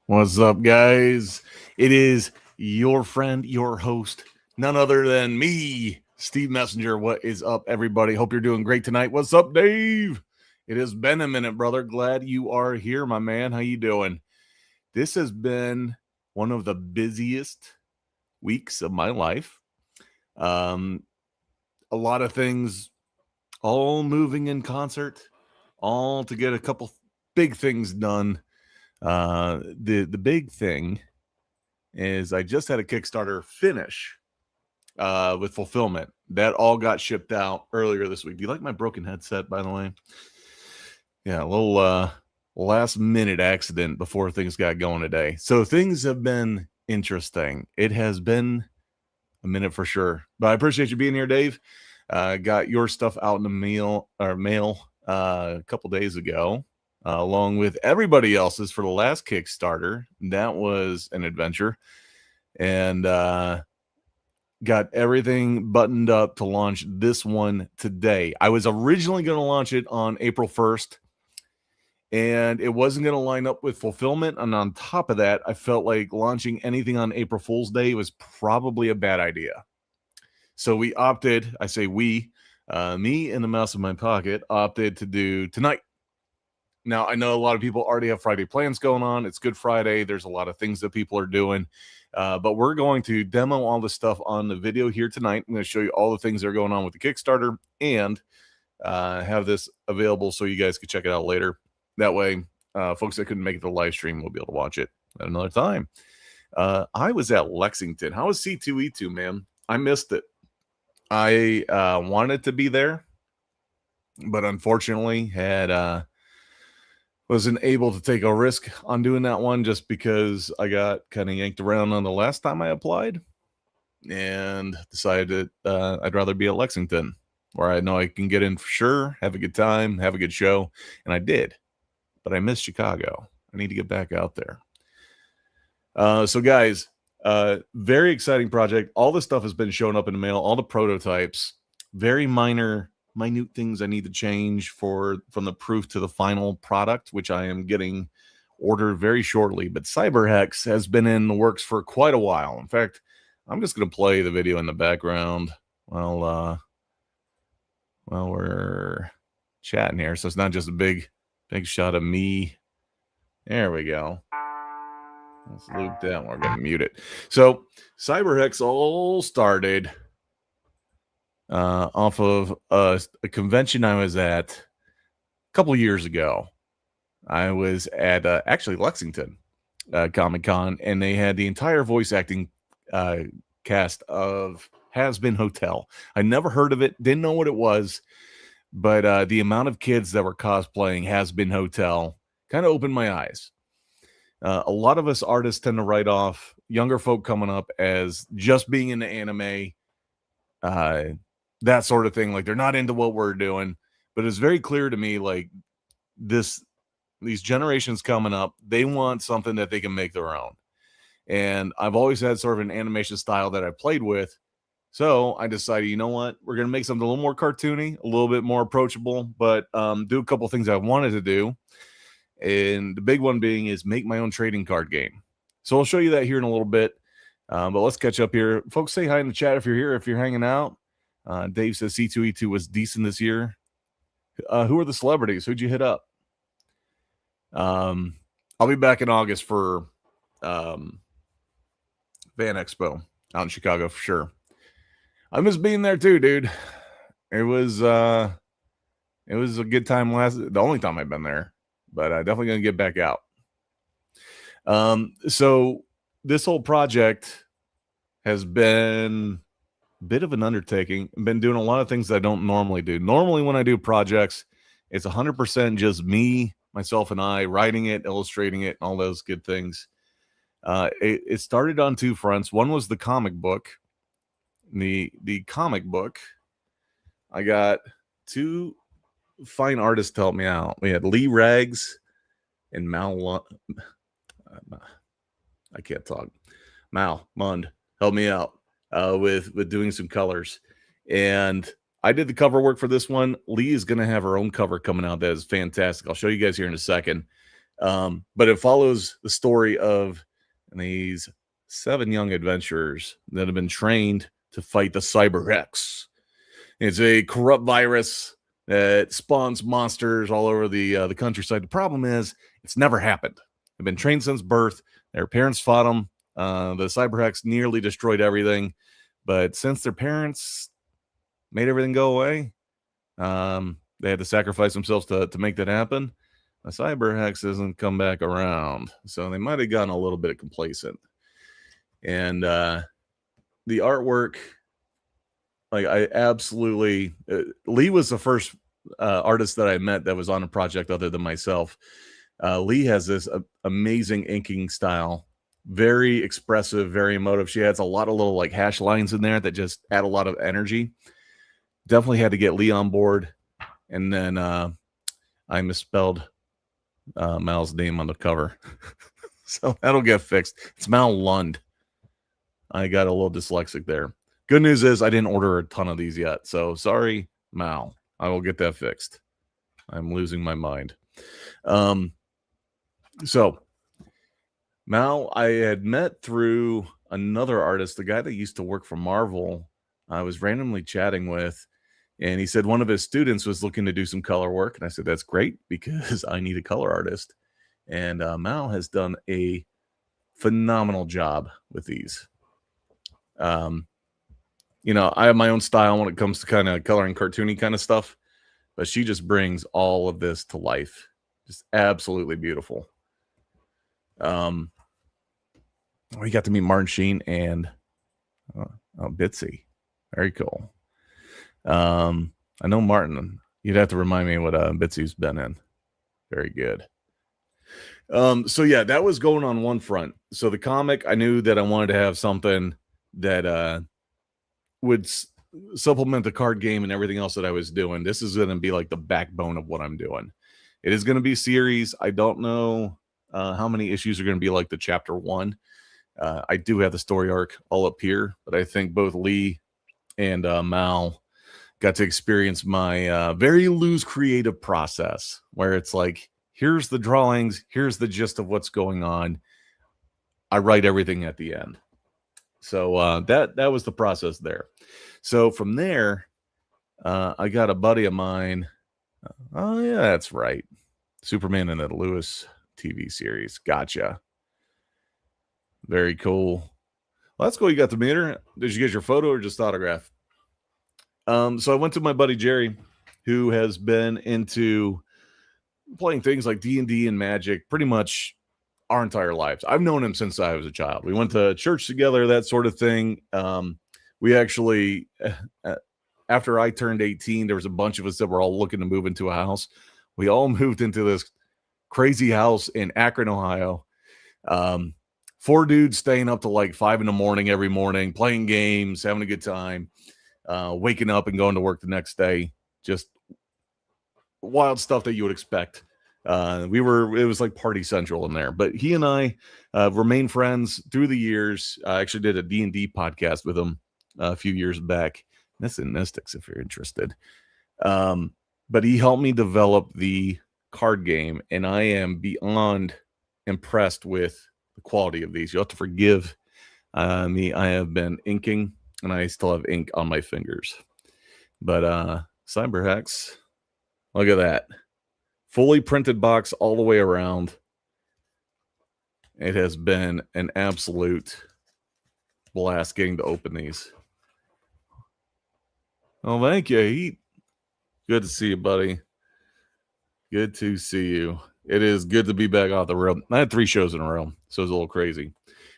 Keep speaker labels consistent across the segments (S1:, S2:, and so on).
S1: What's up, guys? It is your friend, your host, none other than me, Steve Messenger. What is up, everybody? Hope you're doing great tonight. What's up, Dave? It has been a minute, brother. Glad you are here, my man. How you doing? This has been one of the busiest weeks of my life. A lot of things all moving in concert, all to get a couple big things done. The big thing is I just had a Kickstarter finish with fulfillment. That all got shipped out earlier this week. Do you like my broken headset, by the way? Yeah, a little last minute accident before things got going today. So things have been interesting. It has been a minute for sure. But I appreciate you being here, Dave. Got your stuff out in the mail a couple days ago. Along with everybody else's for the last Kickstarter. That was an adventure. And got everything buttoned up to launch this one today. I was originally going to launch it on April 1st, and it wasn't going to line up with fulfillment. And on top of that, I felt like launching anything on April Fool's Day was probably a bad idea. So we opted, I say we, me and the mouse in my pocket, opted to do tonight. Now, I know a lot of people already have Friday plans going on. It's Good Friday. There's a lot of things that people are doing. But we're going to demo all the stuff on the video here tonight. I'm going to show you all the things that are going on with the Kickstarter and have this available so you guys can check it out later. That way, folks that couldn't make it to the live stream will be able to watch it at another time. I was at Lexington. How was C2E2, man? I missed it. I wanted to be there, but unfortunately wasn't able to take a risk on doing that one just because I got kind of yanked around on the last time I applied and decided I'd rather be at Lexington where I know I can get in for sure, have a good time, have a good show. And I did, but I missed Chicago. I need to get back out there. So guys, very exciting project. All the stuff has been showing up in the mail, all the prototypes, very minute things I need to change from the proof to the final product, which I am getting ordered very shortly. But CYBER HEX has been in the works for quite a while. In fact, I'm just going to play the video in the background while we're chatting here. So it's not just a big shot of me. There we go. Let's loop that. We're going to mute it. So CYBER HEX all started off of a convention I was at a couple years ago. I was at actually Lexington Comic-Con, and they had the entire voice acting cast of Has Been Hotel. I never heard of it, didn't know what it was, but the amount of kids that were cosplaying Has Been Hotel kind of opened my eyes. A lot of us artists tend to write off younger folk coming up as just being into anime, that sort of thing. Like they're not into what we're doing, but it's very clear to me, like these generations coming up, they want something that they can make their own. And I've always had sort of an animation style that I played with. So I decided, you know what, we're going to make something a little more cartoony, a little bit more approachable, but do a couple of things I wanted to do. And the big one being is make my own trading card game. So I'll show you that here in a little bit. But let's catch up here. Folks, say hi in the chat if you're here, if you're hanging out. Dave says C2E2 was decent this year. Who are the celebrities? Who'd you hit up? I'll be back in August for Van Expo out in Chicago for sure. I miss being there too, dude. It was a good time the only time I've been there, but I'm definitely gonna get back out. So this whole project has been a bit of an undertaking. I've been doing a lot of things that I don't normally do. Normally when I do projects, it's 100% just me, myself, and I writing it, illustrating it, and all those good things. It started on two fronts. One was the comic book. The comic book, I got two fine artists to help me out. We had Lee Rags and Mal. I can't talk. Mal Mund helped me out with doing some colors, and I did the cover work for this one. Lee is going to have her own cover coming out that is fantastic. I'll show you guys here in a second. But it follows the story of these 7 young adventurers that have been trained to fight the CYBER HEX. It's a corrupt virus that spawns monsters all over the countryside. The problem is, it's never happened. They've been trained since birth. Their parents fought them. The CYBER HEX nearly destroyed everything, but since their parents made everything go away, they had to sacrifice themselves to make that happen. The CYBER HEX hasn't come back around, so they might have gotten a little bit complacent. And the artwork, like, I absolutely Lee was the first artist that I met that was on a project other than myself. Lee has this amazing inking style, very expressive, very emotive. She has a lot of little like hash lines in there that just add a lot of energy. Definitely had to get Lee on board. And then I misspelled Mal's name on the cover. So that'll get fixed. It's Mal Lund. I got a little dyslexic there. Good news is I didn't order a ton of these yet. So sorry, Mal. I will get that fixed. I'm losing my mind. So Mal, I had met through another artist, the guy that used to work for Marvel. I was randomly chatting with, and he said one of his students was looking to do some color work. And I said, that's great because I need a color artist. And Mal has done a phenomenal job with these. You know, I have my own style when it comes to kind of coloring cartoony kind of stuff, but she just brings all of this to life. Just absolutely beautiful. We got to meet Martin Sheen and Bitsy. Very cool. I know Martin. You'd have to remind me what Bitsy's been in. Very good. So yeah, that was going on one front. So the comic, I knew that I wanted to have something that would supplement the card game and everything else that I was doing. This is going to be like the backbone of what I'm doing. It is going to be a series. I don't know how many issues are going to be like the chapter 1. I do have the story arc all up here, but I think both Lee and Mal got to experience my very loose creative process where it's like, here's the drawings, here's the gist of what's going on. I write everything at the end. So that was the process there. So from there, I got a buddy of mine. Oh yeah, that's right. Superman in the Lewis TV series. Gotcha. Very cool. Well, that's cool. You got the meter. Did you get your photo or just autograph? So I went to my buddy Jerry, who has been into playing things like D&D and Magic pretty much our entire lives. I've known him since I was a child. We went to church together, that sort of thing. We actually, after I turned 18, there was a bunch of us that were all looking to move into a house. We all moved into this crazy house in Akron, Ohio. 4 dudes staying up to like 5 a.m. every morning, playing games, having a good time, waking up and going to work the next day. Just wild stuff that you would expect. It was like party central in there, but he and I remained friends through the years. I actually did a D&D podcast with him a few years back. That's in Mystics if you're interested. But he helped me develop the card game, and I am beyond impressed with the quality of these. You'll have to forgive me. I have been inking, and I still have ink on my fingers. But CYBER HEX, look at that. Fully printed box all the way around. It has been an absolute blast getting to open these. Oh, thank you, Heat. Good to see you, buddy. Good to see you. It is good to be back off the road. I had 3 shows in a row, so it's a little crazy.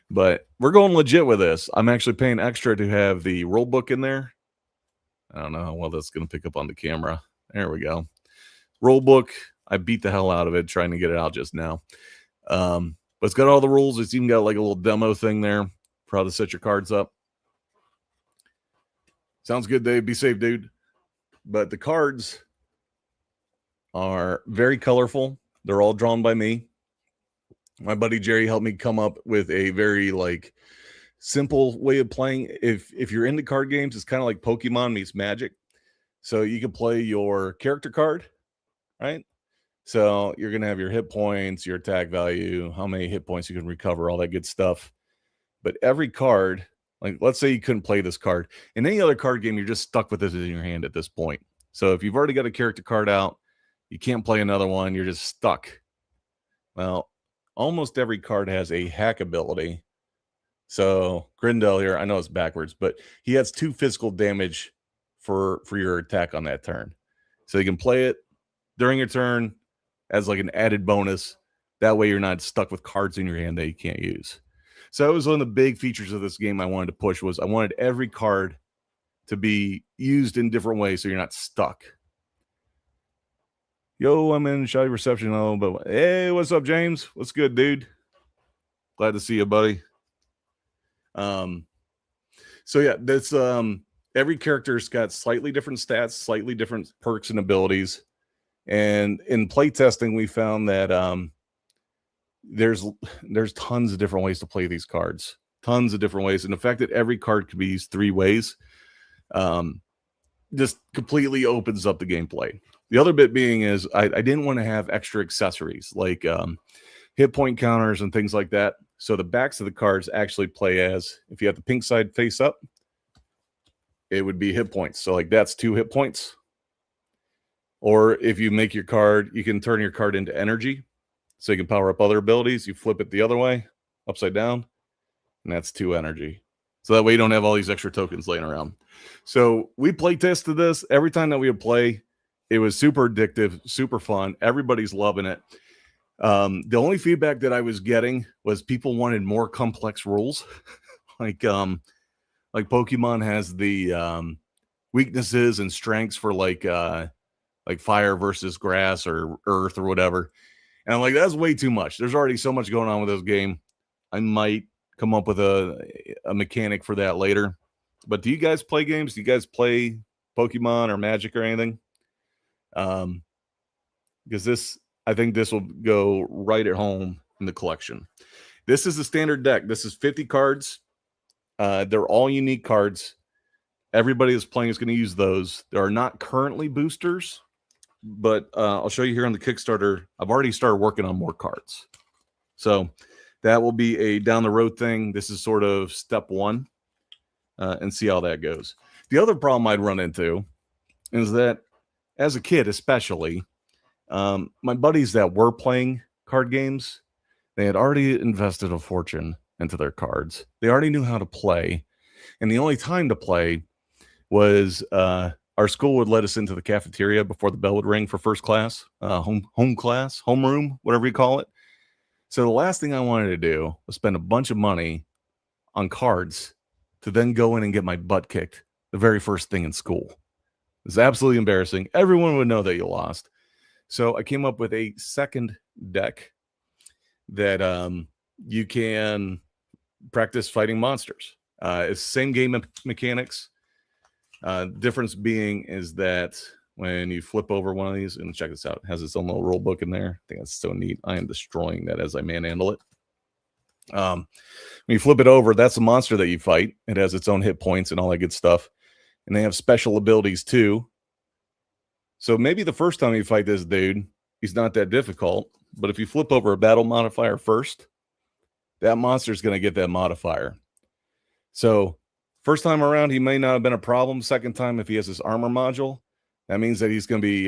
S1: But we're going legit with this. I'm actually paying extra to have the rule book in there. I don't know how well that's going to pick up on the camera. There we go. Rule book. I beat the hell out of it trying to get it out just now. But it's got all the rules. It's even got like a little demo thing there for how to set your cards up. Sounds good, Dave. Be safe, dude. But the cards are very colorful. They're all drawn by me. My buddy Jerry helped me come up with a very like simple way of playing. If you're into card games, it's kind of like Pokemon meets Magic. So you can play your character card, right? So you're going to have your hit points, your attack value, how many hit points you can recover, all that good stuff. But every card, like let's say you couldn't play this card. In any other card game, you're just stuck with this in your hand at this point. So if you've already got a character card out, you can't play another one, you're just stuck. Well, almost every card has a hack ability. So Grindel here, I know it's backwards, but he has 2 physical damage for your attack on that turn. So you can play it during your turn as like an added bonus. That way you're not stuck with cards in your hand that you can't use. So that was one of the big features of this game I wanted to push, was I wanted every card to be used in different ways so you're not stuck. Yo, I'm in shoddy reception. Oh, but hey, what's up, James? What's good, dude? Glad to see you, buddy. So yeah, this every character's got slightly different stats, slightly different perks and abilities. And in playtesting, we found that there's tons of different ways to play these cards. Tons of different ways. And the fact that every card can be used 3 ways just completely opens up the gameplay. The other bit being is I didn't want to have extra accessories like hit point counters and things like that. So the backs of the cards actually play as, if you have the pink side face up, it would be hit points. So like that's 2 hit points. Or if you make your card, you can turn your card into energy. So you can power up other abilities. You flip it the other way, upside down, and that's 2 energy. So that way you don't have all these extra tokens laying around. So we play tested this. Every time that we would play, it was super addictive, super fun. Everybody's loving it. The only feedback that I was getting was people wanted more complex rules. like Pokemon has the weaknesses and strengths for like fire versus grass or earth or whatever. And I'm like, that's way too much. There's already so much going on with this game. I might come up with a mechanic for that later. But do you guys play games? Do you guys play Pokemon or Magic or anything? Because I think this will go right at home in the collection. This is the standard deck. This is 50 cards. They're all unique cards. Everybody that's playing is going to use those. There are not currently boosters, but I'll show you here on the Kickstarter. I've already started working on more cards. So that will be a down the road thing. This is sort of step 1 and see how that goes. The other problem I'd run into is that as a kid, especially, my buddies that were playing card games, they had already invested a fortune into their cards. They already knew how to play. And the only time to play was our school would let us into the cafeteria before the bell would ring for first class, home class, homeroom, whatever you call it. So the last thing I wanted to do was spend a bunch of money on cards to then go in and get my butt kicked the very first thing in school. It's absolutely embarrassing. Everyone would know that you lost. So I came up with a second deck that you can practice fighting monsters. It's the same game mechanics. Difference being is that when you flip over one of these, and check this out, it has its own little rule book in there. I think that's so neat. I am destroying that as I manhandle it. When you flip it over, that's a monster that you fight. It has its own hit points and all that good stuff. And they have special abilities too. So maybe the first time you fight this dude, he's not that difficult. But if you flip over a battle modifier first, that monster is going to get that modifier. So first time around, he may not have been a problem. Second time, if he has this armor module, that means that he's going to be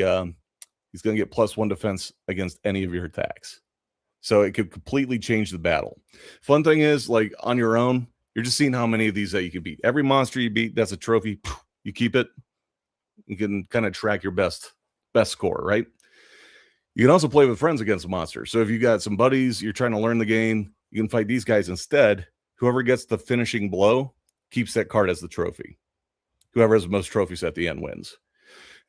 S1: he's going to get +1 defense against any of your attacks. So it could completely change the battle. Fun thing is, like on your own, you're just seeing how many of these that you can beat. Every monster you beat, that's a trophy. You keep it. You can kind of track your best score, right? You can also play with friends against monsters. So if you got some buddies, you're trying to learn the game, you can fight these guys instead. Whoever gets the finishing blow keeps that card as the trophy. Whoever has the most trophies at the end wins.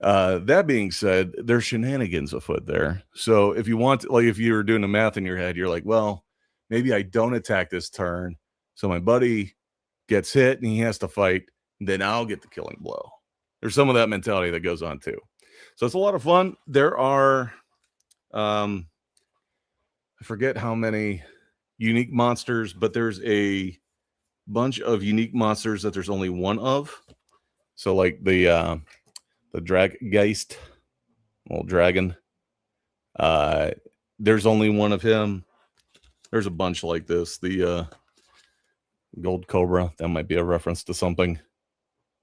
S1: That being said, there's shenanigans afoot there. So if you want, like if you're doing the math in your head, you're like, well, maybe I don't attack this turn. So my buddy gets hit and he has to fight. And then I'll get the killing blow. There's some of that mentality that goes on too. So it's a lot of fun. There are, I forget how many unique monsters, but there's a bunch of unique monsters that there's only one of. So like the Draggeist, little dragon. There's only one of him. There's a bunch like this. The Gold Cobra, that might be a reference to something.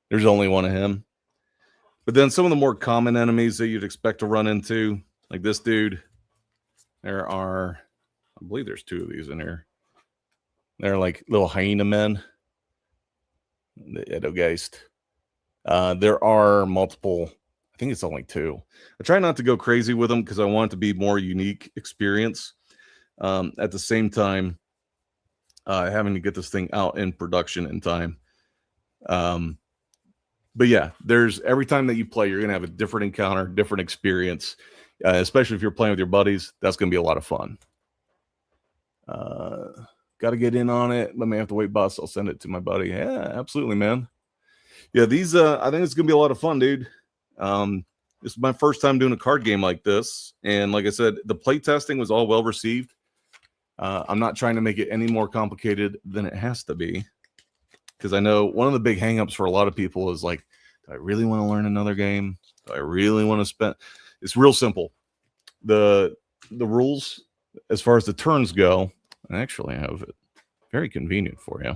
S1: There's only one of him. But then some of the more common enemies that you'd expect to run into, like this dude, there are, I believe there's 2 of these in here. They're like little hyena men. The Edogeist. There are multiple. I think it's only 2. I try not to go crazy with them because I want it to be more unique experience. At the same time, having to get this thing out in production in time. But yeah, there's every time that you play, you're gonna have a different encounter, different experience. Especially if you're playing with your buddies, that's gonna be a lot of fun. Got to get in on it. Let me have to wait, boss. I'll send it to my buddy. Yeah, absolutely, man. Yeah, these. I think it's gonna be a lot of fun, dude. This is my first time doing a card game like this, and like I said, the play testing was all well received. I'm not trying to make it any more complicated than it has to be, because I know one of the big hangups for a lot of people is like, do I really want to learn another game? Do I really want to spend? It's real simple. The rules as far as the turns go, I actually have it very convenient for you.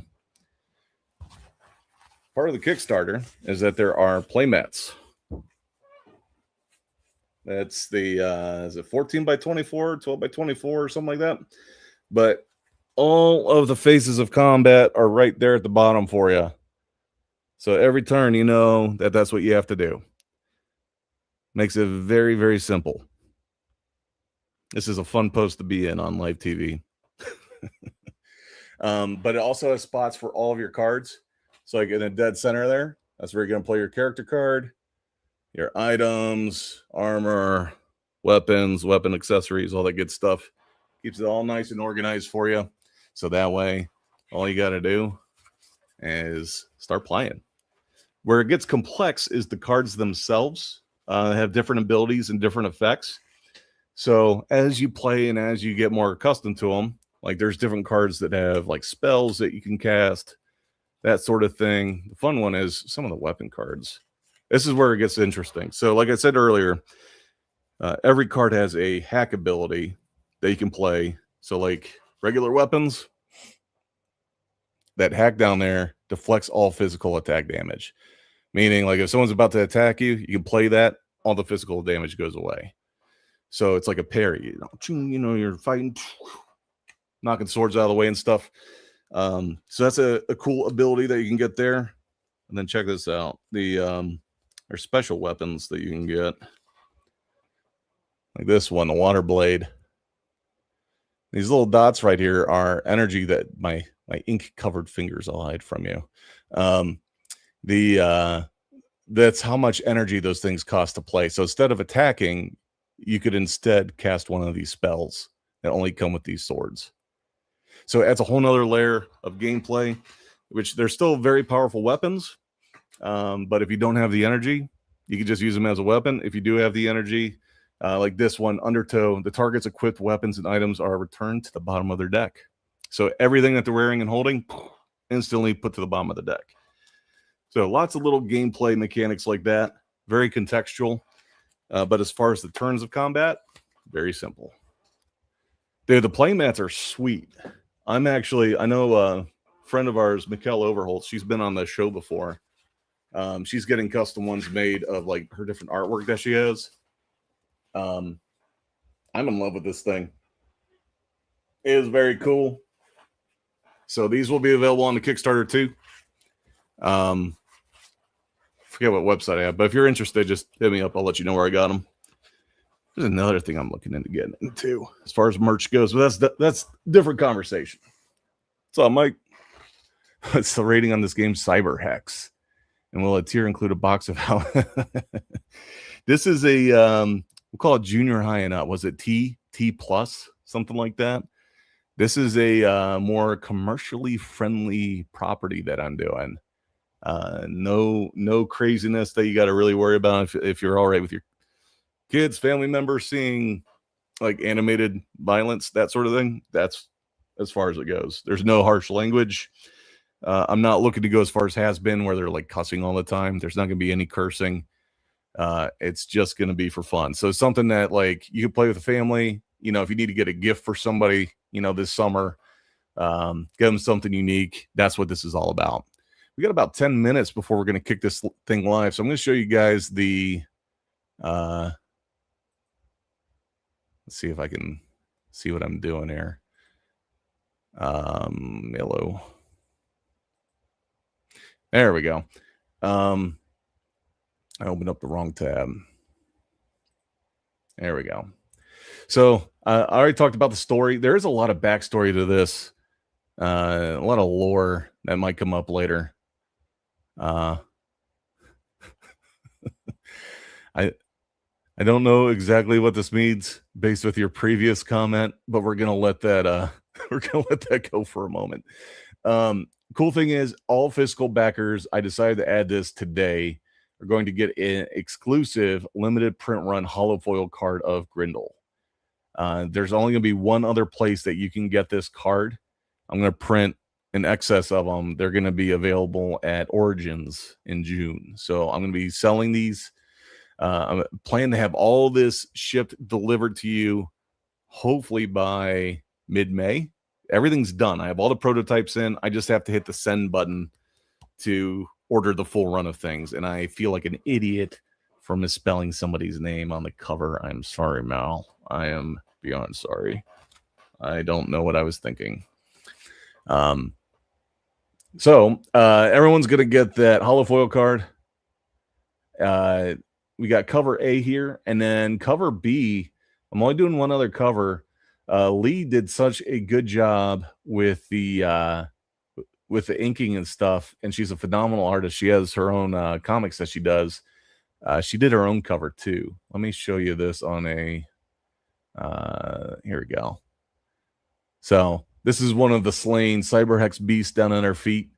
S1: Part of the Kickstarter is that there are playmats. That's the is it 14 by 24, 12 by 24, or something like that. But all of the phases of combat are right there at the bottom for you. So every turn, you know that that's what you have to do. Makes it very, very simple. This is a fun post to be in on live TV. But it also has spots for all of your cards. So like in the dead center there, that's where you're going to play your character card, your items, armor, weapons, weapon accessories, all that good stuff. Keeps it all nice and organized for you. So that way, all you got to do is start playing. Where it gets complex is the cards themselves have different abilities and different effects. So as you play and as you get more accustomed to them, like there's different cards that have like spells that you can cast, that sort of thing. The fun one is some of the weapon cards. This is where it gets interesting. So like I said earlier, every card has a hack ability that you can play. So like regular weapons, that hack down there deflects all physical attack damage. Meaning like if someone's about to attack you, you can play that, all the physical damage goes away. So it's like a parry, you know, you're fighting, knocking swords out of the way and stuff. So that's a cool ability that you can get there. And then check this out. There's special weapons that you can get. Like this one, the water blade. These little dots right here are energy that my ink covered fingers I'll hide from you. That's how much energy those things cost to play. So instead of attacking, you could instead cast one of these spells that only come with these swords. So it adds a whole nother layer of gameplay, which they're still very powerful weapons. But if you don't have the energy, you can just use them as a weapon. If you do have the energy, like this one, Undertow, the target's equipped weapons and items are returned to the bottom of their deck. So everything that they're wearing and holding, instantly put to the bottom of the deck. So lots of little gameplay mechanics like that. Very contextual. But as far as the turns of combat, very simple. Dude, the playmats are sweet. I know a friend of ours, Mikkel Overholt, she's been on the show before. She's getting custom ones made of like her different artwork that she has. I'm in love with this thing. It is very cool. So these will be available on the Kickstarter too. Forget what website I have, but if you're interested, just hit me up. I'll let you know where I got them. There's another thing I'm looking into getting into as far as merch goes, but that's different conversation. What's up, Mike? What's the rating on this game? CYBER HEX. And will a tier include a box of how? This is a we'll call it junior high and up. Was it T plus, something like that? This is a more commercially friendly property that I'm doing. No craziness that you got to really worry about if you're all right with your kids, family members seeing like animated violence, that sort of thing. That's as far as it goes. There's no harsh language. I'm not looking to go as far as has been where they're like cussing all the time. There's not going to be any cursing. It's just going to be for fun. So something that like you can play with the family, you know, if you need to get a gift for somebody, you know, this summer, get them something unique. That's what this is all about. We got about 10 minutes before we're going to kick this thing live. So I'm going to show you guys the, let's see if I can see what I'm doing here. Hello. There we go. I opened up the wrong tab. There we go. So I already talked about the story. There is a lot of backstory to this. A lot of lore that might come up later. I don't know exactly what this means based with your previous comment, but we're gonna let that go for a moment. Cool thing is, all fiscal backers, I decided to add this today, are going to get an exclusive limited print run holofoil card of Grindel. There's only going to be one other place that you can get this card. I'm going to print in excess of them. They're going to be available at Origins in June. So I'm going to be selling these. I'm planning to have all this shipped, delivered to you, hopefully by mid-May. Everything's done. I have all the prototypes in. I just have to hit the send button to order the full run of things. And I feel like an idiot for misspelling somebody's name on the cover. I'm sorry, Mal. I am beyond sorry. I don't know what I was thinking. So everyone's going to get that holofoil card. We got cover A here, and then cover B. I'm only doing one other cover. Lee did such a good job with the inking and stuff, and she's a phenomenal artist. She has her own comics that she does. She did her own cover too. Let me show you this on a. Here we go. So this is one of the slain CYBER HEX beasts down on her feet.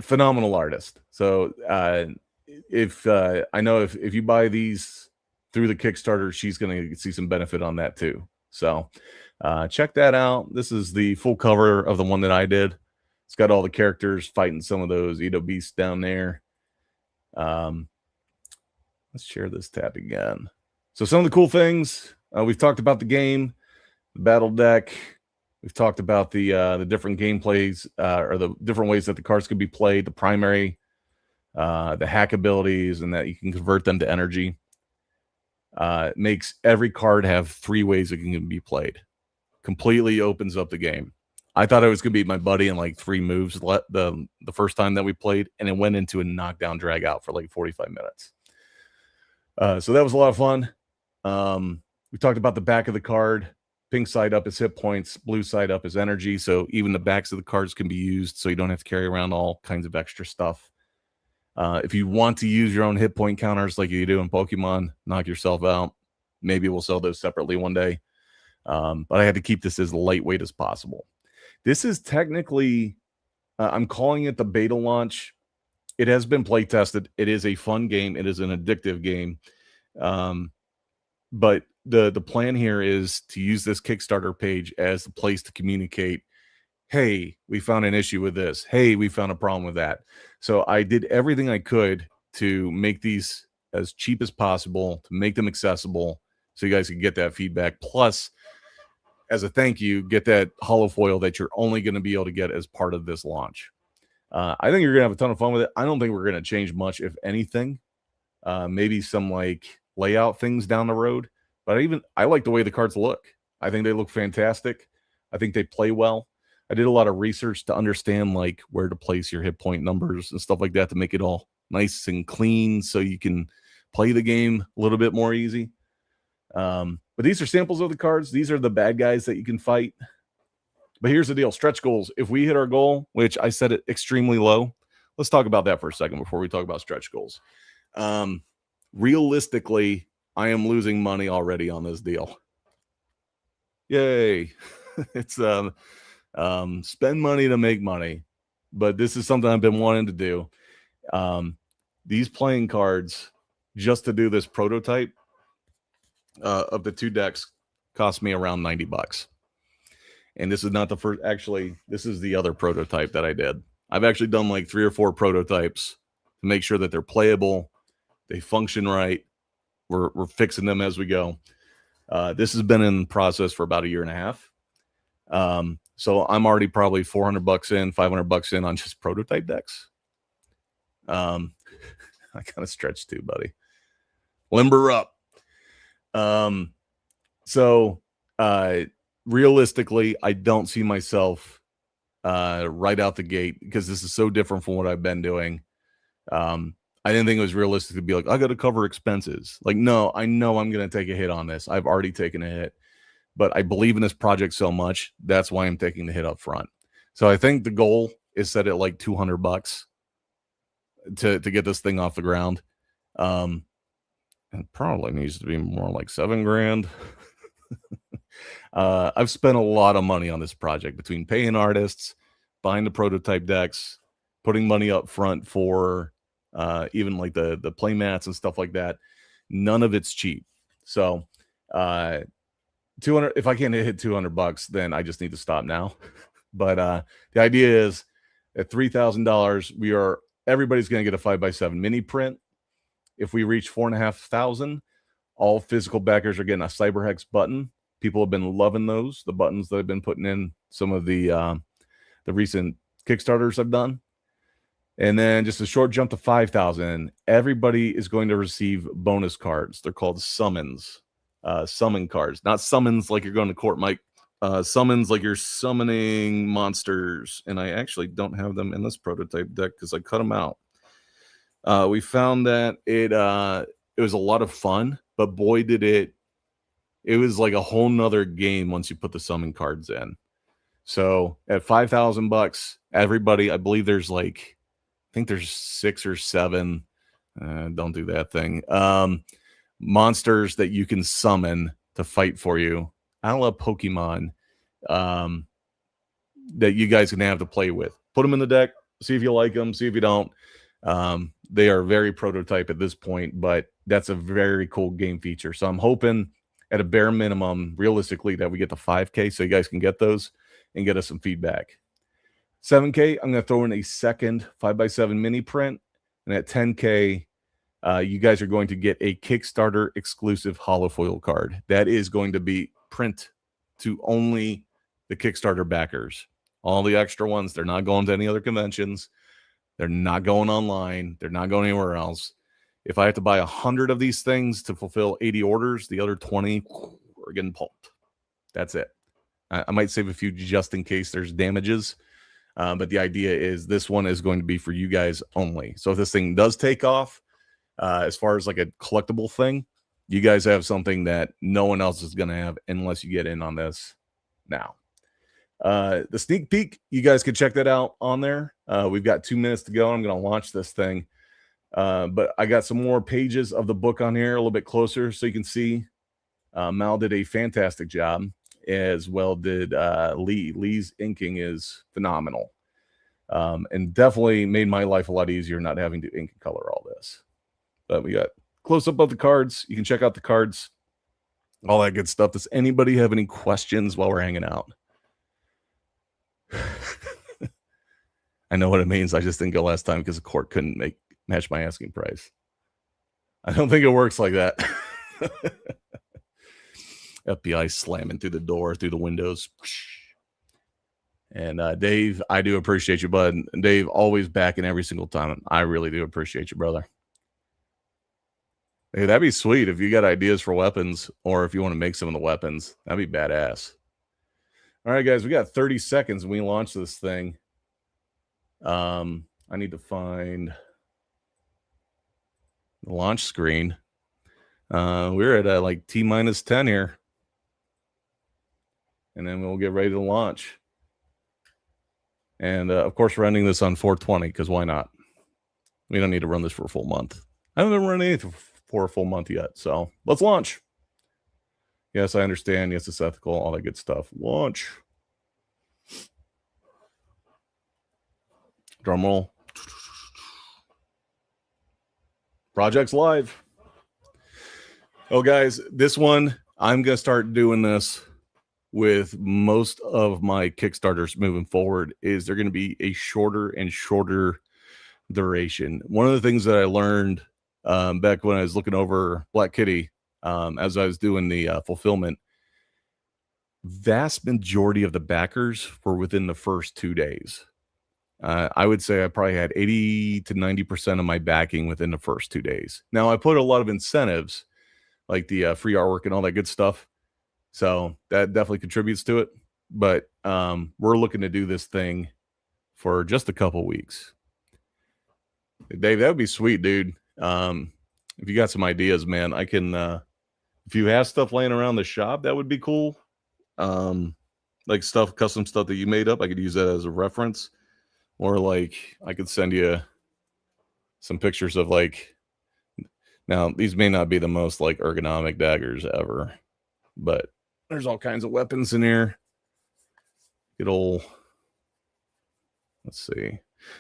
S1: Phenomenal artist. So if I know if you buy these through the Kickstarter, she's going to see some benefit on that too. So check that out. This is the full cover of the one that I did. It's got all the characters fighting some of those Edo beasts down there. Let's share this tab again. So some of the cool things, we've talked about the game, the battle deck. We've talked about the different gameplays or the different ways that the cards could be played, the primary, the hack abilities, and that you can convert them to energy. It makes every card have 3 ways it can be played. Completely opens up the game. I thought I was going to beat my buddy in like 3 moves the first time that we played, and it went into a knockdown drag out for like 45 minutes. So that was a lot of fun. We talked about the back of the card. Pink side up is hit points, blue side up is energy. So even the backs of the cards can be used, so you don't have to carry around all kinds of extra stuff. If you want to use your own hit point counters like you do in Pokemon, knock yourself out. Maybe we'll sell those separately one day. But I had to keep this as lightweight as possible. This is technically, I'm calling it the beta launch. It has been play tested. It is a fun game. It is an addictive game. But the plan here is to use this Kickstarter page as the place to communicate, hey, we found an issue with this. Hey, we found a problem with that. So I did everything I could to make these as cheap as possible, to make them accessible so you guys can get that feedback. Plus, as a thank you, get that holofoil that you're only going to be able to get as part of this launch. I think you're going to have a ton of fun with it. I don't think we're going to change much, if anything. Maybe some like layout things down the road. But I like the way the cards look. I think they look fantastic. I think they play well. I did a lot of research to understand like where to place your hit point numbers and stuff like that to make it all nice and clean so you can play the game a little bit more easy. But these are samples of the cards. These are the bad guys that you can fight. But here's the deal. Stretch goals. If we hit our goal, which I set it extremely low, let's talk about that for a second before we talk about stretch goals. Realistically, I am losing money already on this deal. Yay. It's spend money to make money. But this is something I've been wanting to do. These playing cards, just to do this prototype of the 2 decks, cost me around $90. And this is not the first. Actually, this is the other prototype that I did. I've actually done like 3 or 4 prototypes to to make sure that they're playable, they function right. We're fixing them as we go. This has been in process for about 1.5 years. So I'm already probably $400 in, $500 in on just prototype decks. I kind of stretched too, buddy. Limber up. So realistically, I don't see myself right out the gate, because this is so different from what I've been doing. I didn't think it was realistic to be like, I got to cover expenses. Like, no, I know I'm going to take a hit on this. I've already taken a hit, but I believe in this project so much. That's why I'm taking the hit up front. So I think the goal is set at like $200 to get this thing off the ground. And probably needs to be more like $7,000. I've spent a lot of money on this project between paying artists, buying the prototype decks, putting money up front for even like the play mats and stuff like that. None of it's cheap. So 200, if I can't hit $200, then I just need to stop now. But the idea is at $3,000, everybody's going to get a 5x7 mini print. If we reach 4,500, all physical backers are getting a CYBER HEX button. People have been loving those, the buttons that I've been putting in some of the recent Kickstarters I've done. And then just a short jump to 5,000. Everybody is going to receive bonus cards. They're called summons, summon cards. Not summons like you're going to court, Mike. Summons like you're summoning monsters. And I actually don't have them in this prototype deck because I cut them out. We found that it was a lot of fun, but boy, did it was like a whole nother game once you put the summon cards in. So at $5,000, everybody, I believe there's like, I think there's 6 or 7. Don't do that thing. Monsters that you can summon to fight for you. I love Pokemon that you guys can have to play with. Put them in the deck. See if you like them. See if you don't. They are very prototype at this point, but that's a very cool game feature. So I'm hoping at a bare minimum, realistically, that we get to 5K so you guys can get those and get us some feedback. 7K, I'm going to throw in a second 5x7 mini print. And at 10K, you guys are going to get a Kickstarter exclusive holofoil card. That is going to be print to only the Kickstarter backers. All the extra ones, they're not going to any other conventions. They're not going online. They're not going anywhere else. If I have to buy 100 of these things to fulfill 80 orders, the other 20 are getting pulped. That's it. I might save a few just in case there's damages. But the idea is this one is going to be for you guys only. So if this thing does take off, as far as like a collectible thing, you guys have something that no one else is going to have unless you get in on this now. The sneak peek, you guys can check that out on there. We've got 2 minutes to go. I'm going to launch this thing. But I got some more pages of the book on here a little bit closer so you can see. Mal did a fantastic job, as well did Lee. Lee's inking is phenomenal. And definitely made my life a lot easier not having to ink and color all this. But we got close up of the cards. You can check out the cards, all that good stuff. Does anybody have any questions while we're hanging out? I know what it means. I just didn't go last time because the court couldn't match my asking price. I don't think it works like that. FBI slamming through the door, through the windows. And Dave, I do appreciate you, bud. And Dave, always backing every single time. I really do appreciate you, brother. Hey, that'd be sweet if you got ideas for weapons, or if you want to make some of the weapons. That'd be badass. All right, guys, we got 30 seconds when we launch this thing. I need to find the launch screen. We're at like T-10 here. And then we'll get ready to launch. And, of course, we're ending this on 420, because why not? We don't need to run this for a full month. I haven't run anything for a full month yet, so let's launch. Yes, I understand. Yes, it's ethical, all that good stuff. Launch. Drum roll. Project's live. Oh, guys, this one, I'm going to start doing this with most of my Kickstarters moving forward. Is they're going to be a shorter and shorter duration. One of the things that I learned back when I was looking over Black Kitty, as I was doing the fulfillment, vast majority of the backers were within the first 2 days. I would say I probably had 80 to 90% of my backing within the first 2 days. Now, I put a lot of incentives, like the free artwork and all that good stuff. So that definitely contributes to it. But we're looking to do this thing for just a couple weeks. Dave, that would be sweet, dude. If you got some ideas, man, I can, if you have stuff laying around the shop, that would be cool. Like custom stuff that you made up, I could use that as a reference. Or like I could send you some pictures of like, now these may not be the most like ergonomic daggers ever, but there's all kinds of weapons in here. Good old, let's see.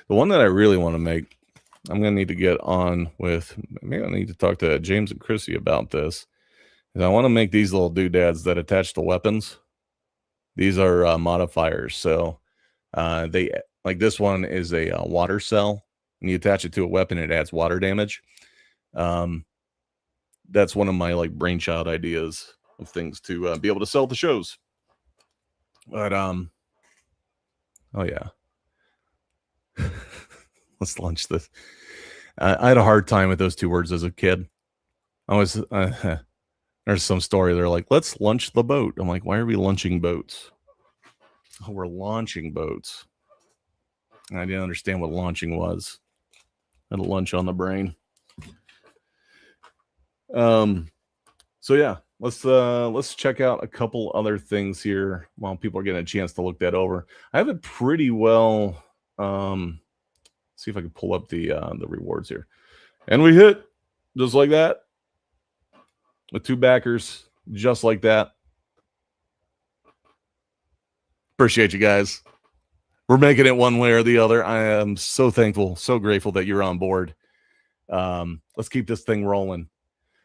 S1: The one that I really want to make, I'm going to need to get on with, maybe I need to talk to James and Chrissy about this. Is I want to make these little doodads that attach to weapons. These are modifiers. So they, like this one is a water cell, and you attach it to a weapon, it adds water damage. That's one of my like brainchild ideas of things to be able to sell at the shows. But oh yeah, let's launch this. I had a hard time with those two words as a kid. I was there's some story they're like, let's launch the boat. I'm like, why are we launching boats? Oh, we're launching boats. I didn't understand what launching was. I had a lunch on the brain. So yeah, let's check out a couple other things here while people are getting a chance to look that over. I have it pretty well. See if I can pull up the rewards here. And we hit just like that with 2 backers, just like that. Appreciate you guys. We're making it one way or the other. I am so thankful, so grateful that you're on board. Let's keep this thing rolling.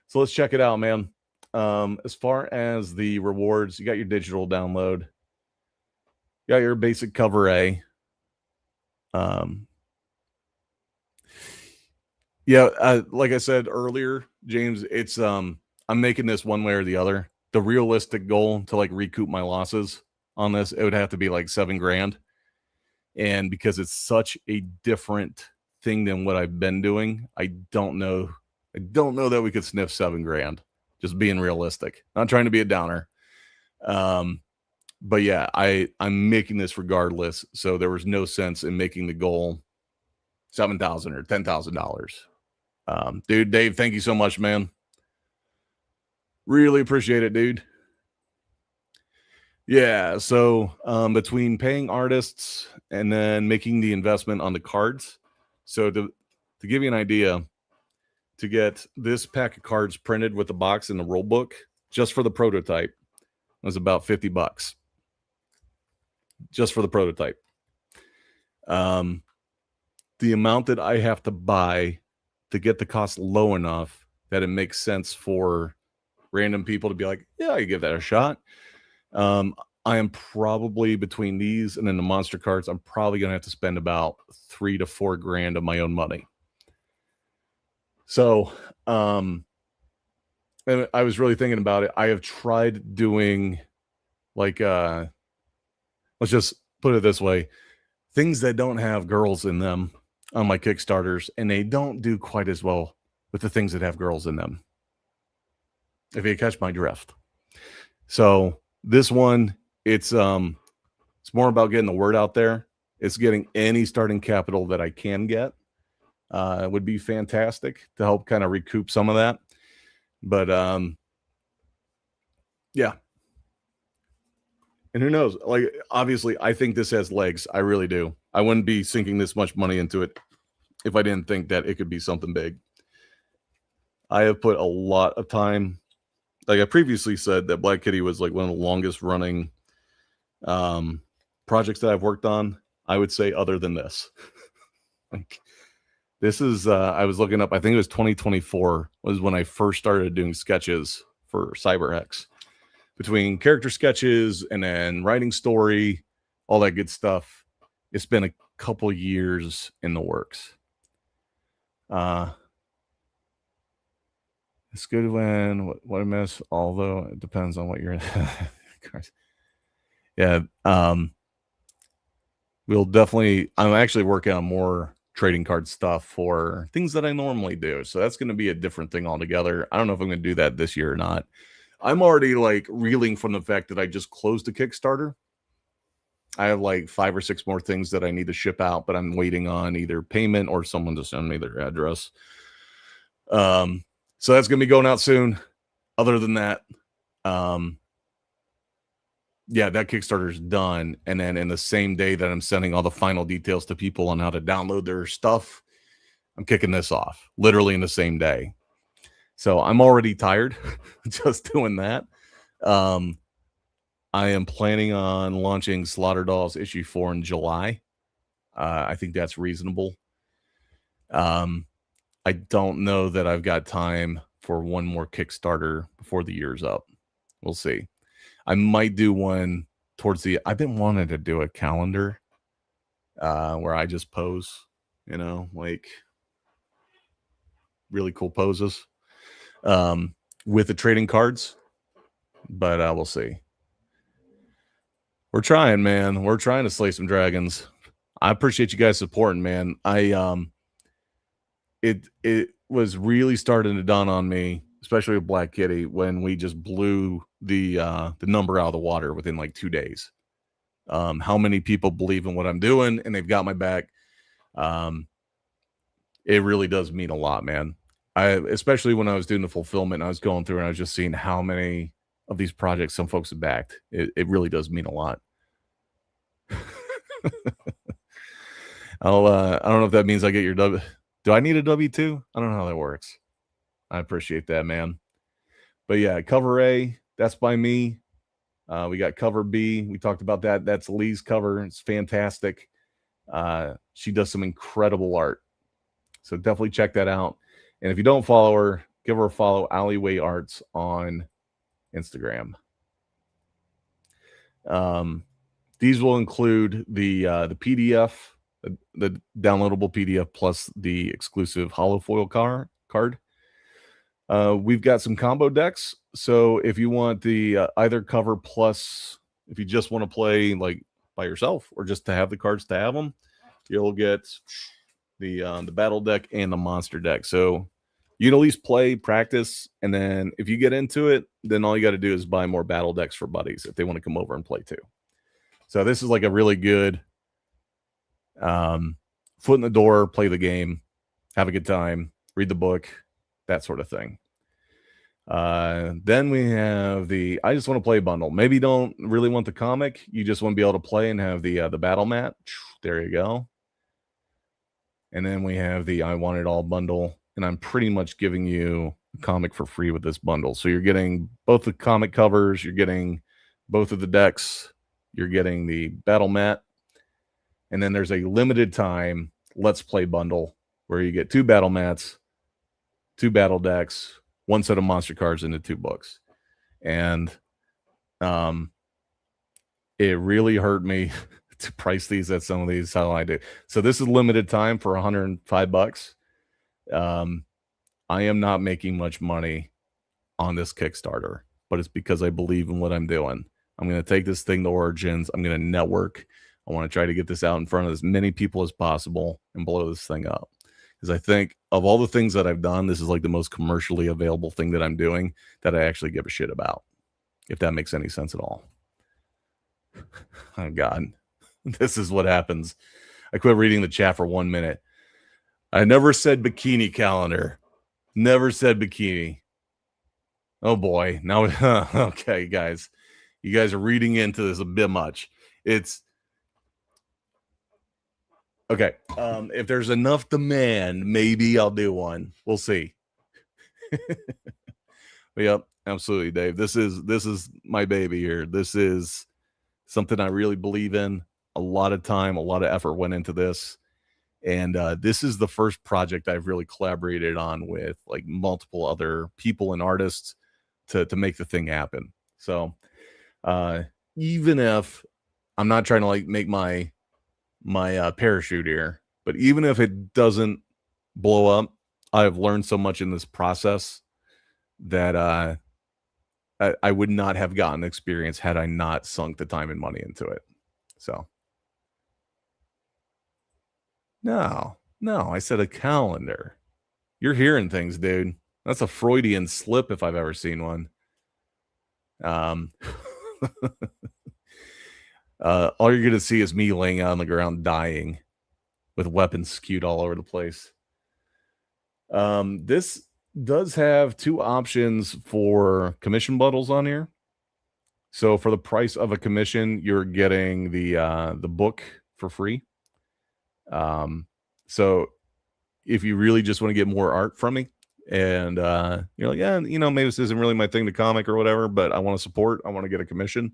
S1: So let's check it out, man. As far as the rewards, you got your digital download. You got your basic cover A. Yeah, like I said earlier, James, it's I'm making this one way or the other. The realistic goal to like recoup my losses on this, it would have to be like $7,000. And because it's such a different thing than what I've been doing, I don't know that we could sniff $7,000. Just being realistic, not trying to be a downer. But yeah, I'm making this regardless. So there was no sense in making the goal $7,000 or $10,000. Dude, Dave, thank you so much, man. Really appreciate it, dude. Yeah, so between paying artists and then making the investment on the cards. So to give you an idea, to get this pack of cards printed with the box and the roll book, just for the prototype, was about $50. Just for the prototype. The amount that I have to buy to get the cost low enough that it makes sense for random people to be like, yeah, I give that a shot. I am probably between these and then the monster cards, I'm probably going to have to spend about $3,000 to $4,000 of my own money. So, and I was really thinking about it. I have tried doing like, let's just put it this way, things that don't have girls in them on my Kickstarters, and they don't do quite as well with the things that have girls in them, if you catch my drift. So this one, it's more about getting the word out there. It's getting any starting capital that I can get. It would be fantastic to help kind of recoup some of that. But yeah. And who knows? Like, obviously, I think this has legs. I really do. I wouldn't be sinking this much money into it if I didn't think that it could be something big. I have put a lot of time. Like I previously said, that Black Kitty was like one of the longest running projects that I've worked on. I would say other than this. Like, this is, I was looking up, I think it was 2024 was when I first started doing sketches for CYBER HEX. Between character sketches and then writing story, all that good stuff, it's been a couple years in the works. It's good when what I miss, although it depends on what you're. Yeah. We'll definitely. I'm actually working on more trading card stuff for things that I normally do, so that's going to be a different thing altogether. I don't know if I'm going to do that this year or not. I'm already like reeling from the fact that I just closed a Kickstarter. I have like 5 or 6 more things that I need to ship out, but I'm waiting on either payment or someone to send me their address. So that's going to be going out soon. Other than that, yeah, that Kickstarter's done. And then in the same day that I'm sending all the final details to people on how to download their stuff, I'm kicking this off literally in the same day. So I'm already tired just doing that. I am planning on launching Slaughter Dolls issue 4 in July. I think that's reasonable. I don't know that I've got time for one more Kickstarter before the year's up. We'll see. I might do one towards the. I've been wanting to do a calendar where I just pose, like really cool poses with the trading cards. But we'll see. We're trying, man. We're trying to slay some dragons. I appreciate you guys supporting, man. It was really starting to dawn on me, especially with Black Kitty, when we just blew the number out of the water within like 2 days. How many people believe in what I'm doing and they've got my back. It really does mean a lot, man. Especially when I was doing the fulfillment, I was going through and I was just seeing how many of these projects some folks have backed. It really does mean a lot. I don't know if that means I get your W. Do I need a W2? I don't know how that works. I appreciate that, man. But yeah, cover A, that's by me. We got cover B. We talked about that. That's Lee's cover. It's fantastic. She does some incredible art. So definitely check that out. And if you don't follow her, give her a follow, Alleyway Arts on Instagram. These will include the PDF, the downloadable PDF plus the exclusive holofoil card. We've got some combo decks. So if you want the either cover plus, if you just want to play like by yourself or just to have the cards to have them, you'll get the battle deck and the monster deck. So you can at least play, practice, and then if you get into it, then all you got to do is buy more battle decks for buddies if they want to come over and play too. So this is like a really good foot in the door, play the game, have a good time, read the book, that sort of thing. Then we have the I just want to play bundle. Maybe you don't really want the comic. You just want to be able to play and have the battle mat. There you go. And then we have the I Want It All bundle. And I'm pretty much giving you a comic for free with this bundle. So you're getting both the comic covers, you're getting both of the decks, you're getting the battle mat. And then there's a limited time Let's Play bundle where you get 2 battle mats, 2 battle decks, 1 set of monster cards, and the 2 books. And it really hurt me to price these at some of these how I do. So this is limited time for $105. I am not making much money on this Kickstarter, but it's because I believe in what I'm doing. I'm going to take this thing to Origins. I'm going to network. I want to try to get this out in front of as many people as possible and blow this thing up. Because I think of all the things that I've done, this is like the most commercially available thing that I'm doing that I actually give a shit about, if that makes any sense at all. Oh, God. This is what happens. I quit reading the chat for 1 minute. I never said bikini calendar. Never said bikini. Oh, boy. Now, okay, guys. You guys are reading into this a bit much. It's... Okay, if there's enough demand, maybe I'll do one. We'll see. But yep, absolutely, Dave. This is my baby here. This is something I really believe in. A lot of time, a lot of effort went into this. And this is the first project I've really collaborated on with like multiple other people and artists to make the thing happen. So even if I'm not trying to like make my parachute here, but even if it doesn't blow up, I've learned so much in this process that I would not have gotten experience had I not sunk the time and money into it. So no, I said a calendar. You're hearing things, dude. That's a Freudian slip if I've ever seen one. All you're gonna see is me laying out on the ground dying with weapons skewed all over the place. This does have two options for commission bundles on here. So for the price of a commission, you're getting the book for free. So if you really just want to get more art from me, and you're like, yeah, maybe this isn't really my thing to comic or whatever, but I want to support, I want to get a commission,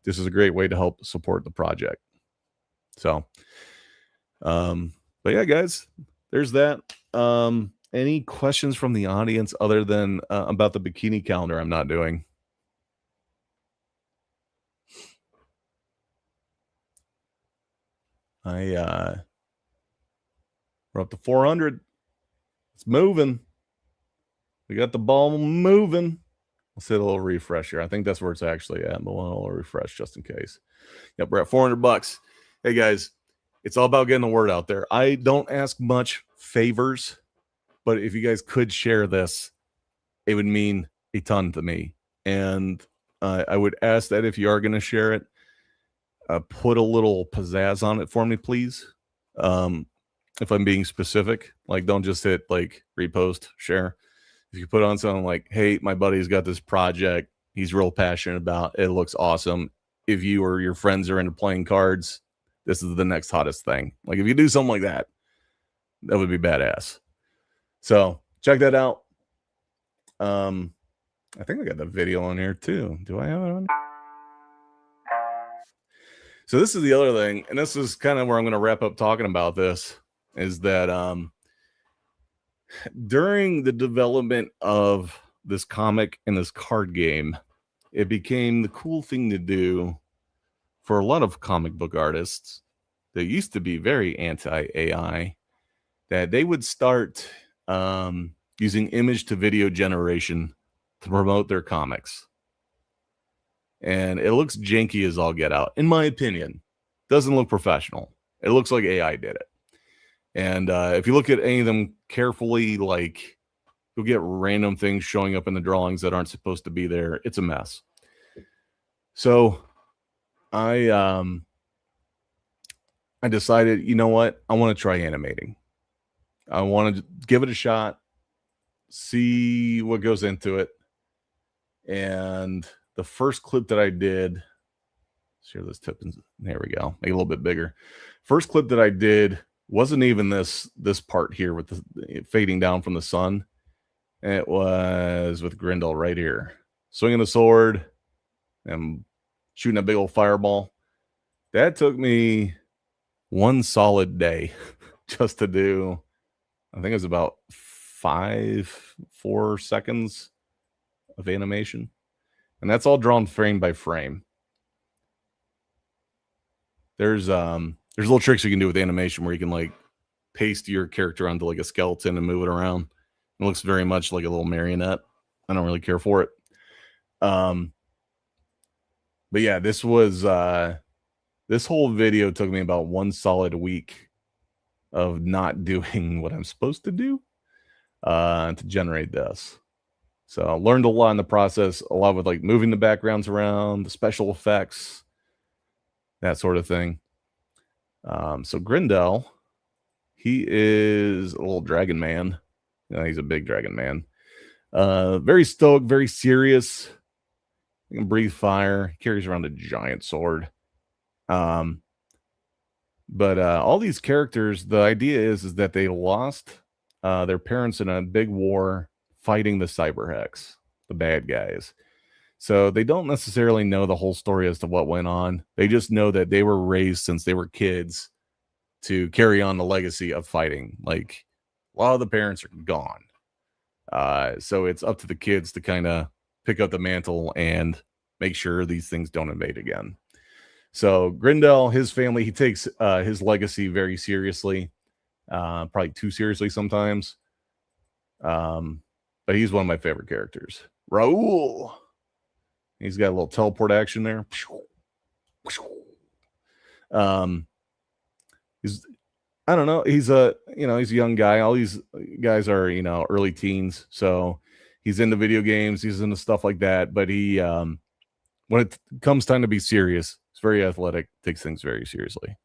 S1: this is a great way to help support the project. So, but yeah, guys, there's that. Any questions from the audience other than about the bikini calendar I'm not doing? We're up to 400. It's moving. We got the ball moving. Let's hit a little refresh here. I think that's where it's actually at, but we'll refresh just in case. Yep, we're at $400. Hey guys, it's all about getting the word out there. I don't ask much favors, but if you guys could share this, it would mean a ton to me. And I would ask that if you are going to share it, put a little pizzazz on it for me, please. If I'm being specific, like don't just hit like repost, share. If you put on something like, hey, my buddy's got this project he's real passionate about, it looks awesome. If you or your friends are into playing cards, this is the next hottest thing. Like if you do something like that, that would be badass. So check that out. I think I got the video on here too. Do I have it on? So this is the other thing, and this is kind of where I'm going to wrap up talking about this, is that during the development of this comic and this card game, it became the cool thing to do for a lot of comic book artists that used to be very anti-AI, that they would start using image to video generation to promote their comics. And it looks janky as all get out, in my opinion. Doesn't look professional. It looks like AI did it. And if you look at any of them carefully, like you'll get random things showing up in the drawings that aren't supposed to be there. It's a mess. So I decided, you know what? I want to try animating. I want to give it a shot, see what goes into it. And the first clip that I did, share this tip, and there we go, make it a little bit bigger. First clip that I did wasn't even this part here with the fading down from the sun. It was with Grindel right here, swinging the sword and shooting a big old fireball. That took me one solid day just to do. I think it was about 4 seconds of animation, and that's all drawn frame by frame. There's little tricks you can do with animation where you can like paste your character onto like a skeleton and move it around. It looks very much like a little marionette. I don't really care for it. But yeah, this whole video took me about one solid week of not doing what I'm supposed to do to generate this. So I learned a lot in the process, a lot with like moving the backgrounds around, the special effects, that sort of thing. So Grindel, he is a little dragon man. He's a big dragon man. Very stoic, very serious. He can breathe fire. He carries around a giant sword. But all these characters, the idea is that they lost their parents in a big war fighting the CYBER HEX, the bad guys. So they don't necessarily know the whole story as to what went on. They just know that they were raised since they were kids to carry on the legacy of fighting. Like a lot of the parents are gone. So it's up to the kids to kind of pick up the mantle and make sure these things don't invade again. So Grindel, his family, he takes his legacy very seriously, probably too seriously sometimes. But he's one of my favorite characters. Raul. He's got a little teleport action there. He's, I don't know. He's he's a young guy. All these guys are, early teens. So he's into video games. He's into stuff like that. But he, when it comes time to be serious, he's very athletic, takes things very seriously.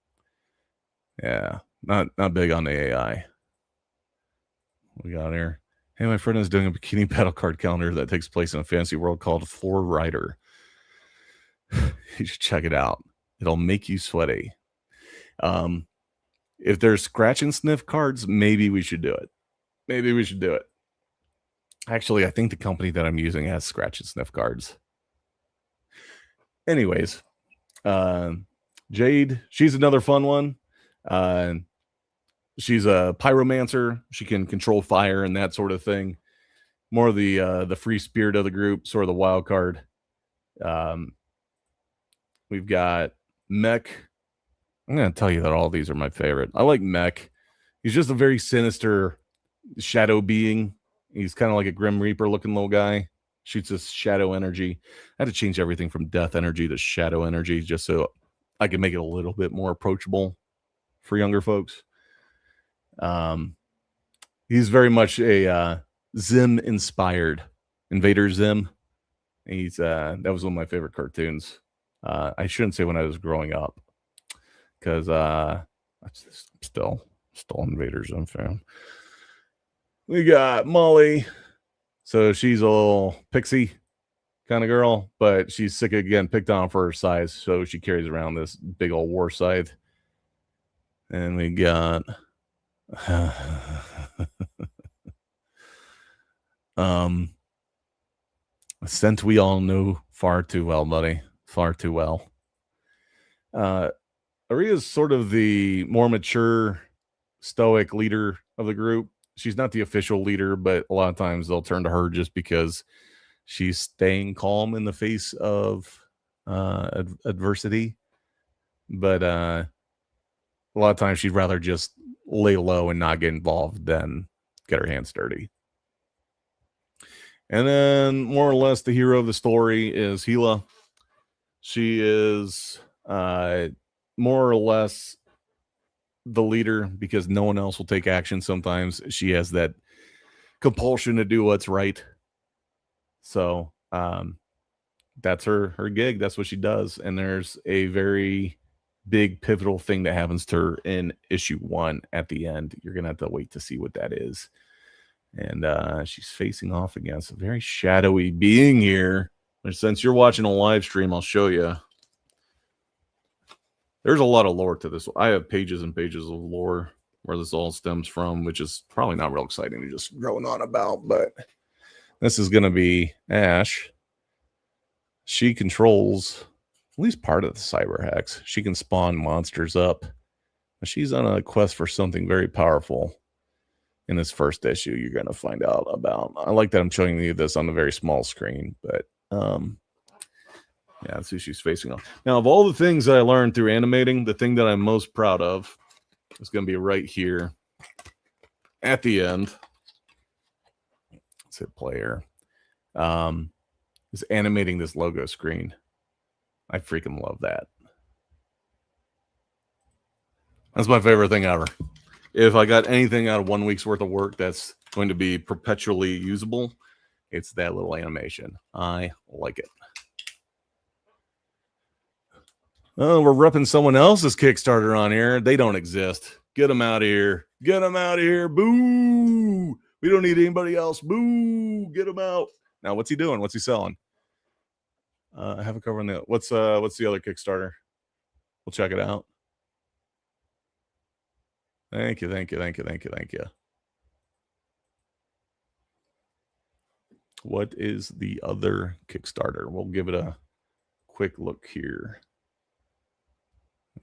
S1: Yeah. Not big on the AI. What we got here? Hey, my friend is doing a bikini battle card calendar that takes place in a fantasy world called Floor Rider. You should check it out. It'll make you sweaty. If there's scratch and sniff cards, maybe we should do it. Actually, I think the company that I'm using has scratch and sniff cards. Anyways, Jade, she's another fun one. She's a pyromancer. She can control fire and that sort of thing. More of the free spirit of the group, sort of the wild card. We've got Mech. I'm going to tell you that all these are my favorite. I like Mech. He's just a very sinister shadow being. He's kind of like a Grim Reaper looking little guy. Shoots this shadow energy. I had to change everything from death energy to shadow energy just so I could make it a little bit more approachable for younger folks. He's very much a Zim inspired. Invader Zim. He's that was one of my favorite cartoons. I shouldn't say when I was growing up, because I'm still Invader Zim fan. We got Molly. So she's a little pixie kind of girl, but she's sick of getting picked on for her size, so she carries around this big old war scythe. And we got a scent we all know far too well, buddy. Far too well. Aria's sort of the more mature, stoic leader of the group. She's not the official leader, but a lot of times they'll turn to her just because she's staying calm in the face of adversity. But a lot of times she'd rather just lay low and not get involved than get her hands dirty. And then more or less the hero of the story is Gila. She is more or less the leader because no one else will take action. Sometimes she has that compulsion to do what's right. So that's her gig. That's what she does. And there's a very big pivotal thing that happens to her in issue 1 at the end. You're gonna have to wait to see what that is. And she's facing off against a very shadowy being here. Which, since you're watching a live stream, I'll show you. There's a lot of lore to this. I have pages and pages of lore where this all stems from, which is probably not real exciting to just drone on about. But this is going to be Ash. She controls at least part of the cyber hex. She can spawn monsters up. She's on a quest for something very powerful. In this first issue, you're going to find out about. I like that I'm showing you this on a very small screen, but yeah, that's who she's facing on. Now, of all the things that I learned through animating, the thing that I'm most proud of is going to be right here at the end. Let's hit player. Is animating this logo screen. I freaking love that. That's my favorite thing ever. If I got anything out of 1 week's worth of work that's going to be perpetually usable, it's that little animation. I like it. Oh, we're repping someone else's Kickstarter on here. They don't exist. Get them out of here. Get them out of here. Boo. We don't need anybody else. Boo. Get them out. Now, what's he doing? What's he selling? I have a cover on the... What's the other Kickstarter? We'll check it out. Thank you. What is the other Kickstarter? We'll give it a quick look here.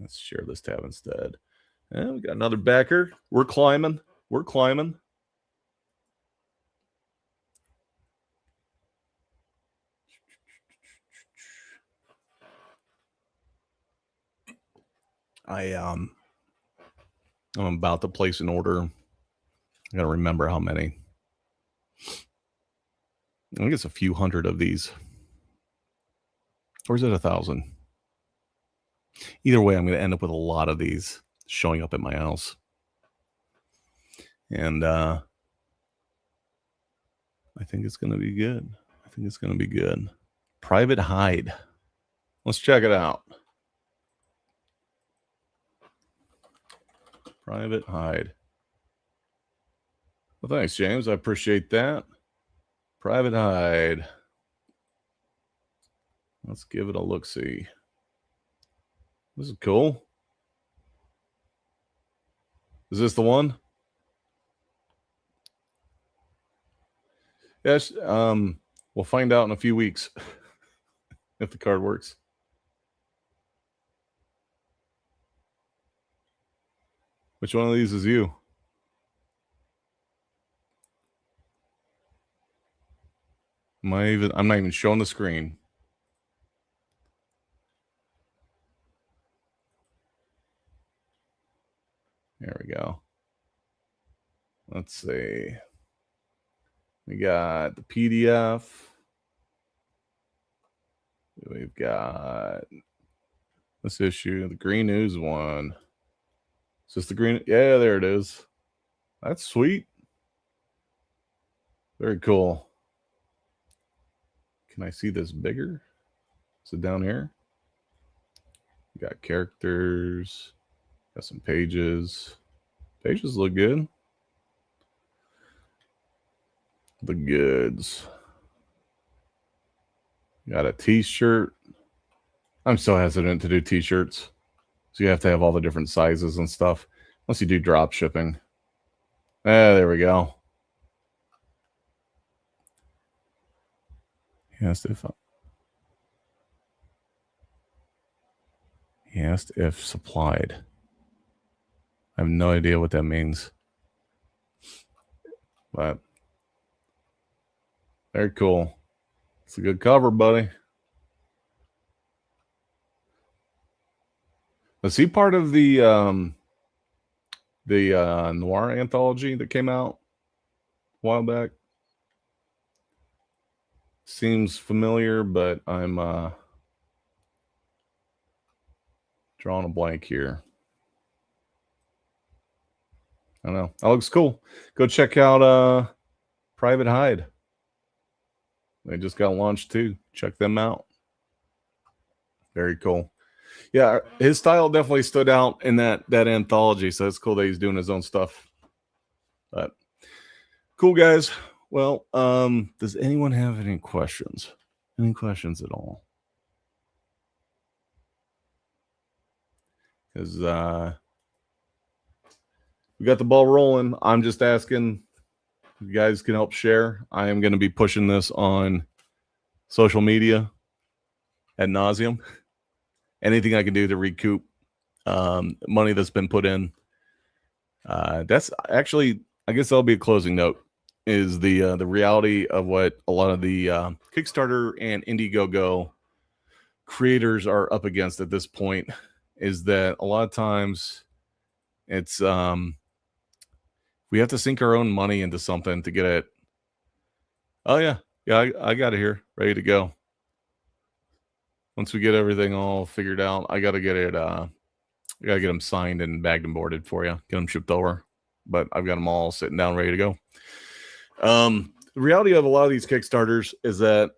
S1: Let's share this tab instead. And we got another backer. We're climbing. I'm about to place an order. I gotta remember how many. I think it's a few hundred of these. Or is it 1,000? Either way, I'm going to end up with a lot of these showing up at my house. And I think it's going to be good. I think it's going to be good. Private hide. Let's check it out. Private hide. Well, thanks, James. I appreciate that. Private hide. Let's give it a look-see. This is cool. Is this the one? Yes. We'll find out in a few weeks if the card works. Which one of these is you? I'm not even showing the screen. There we go. Let's see. We got the PDF. We've got this issue, the Green News one. Is this the green? Yeah, there it is. That's sweet. Very cool. Can I see this bigger? Is it down here? We got characters. Got some pages. Pages look good. The goods. Got a t-shirt. I'm so hesitant to do t-shirts. So you have to have all the different sizes and stuff. Unless you do drop shipping. There we go. He asked if supplied. I have no idea what that means. But very cool. It's a good cover, buddy. Was he part of the noir anthology that came out a while back? Seems familiar, but I'm drawing a blank here. I don't know. That looks cool. Go check out Private Hide. They just got launched too. Check them out. Very cool. Yeah, his style definitely stood out in that anthology, so it's cool that he's doing his own stuff. But cool, guys. Well, does anyone have any questions? Any questions at all? Because we got the ball rolling. I'm just asking if you guys can help share. I am going to be pushing this on social media ad nauseum. Anything I can do to recoup money that's been put in. That's actually, I guess that'll be a closing note, is the reality of what a lot of the Kickstarter and Indiegogo creators are up against at this point, is that a lot of times it's we have to sink our own money into something to get it. Oh yeah, I got it here, ready to go. Once we get everything all figured out, I got to get it. I got to get them signed and bagged and boarded for you. Get them shipped over. But I've got them all sitting down, ready to go. The reality of a lot of these Kickstarters is that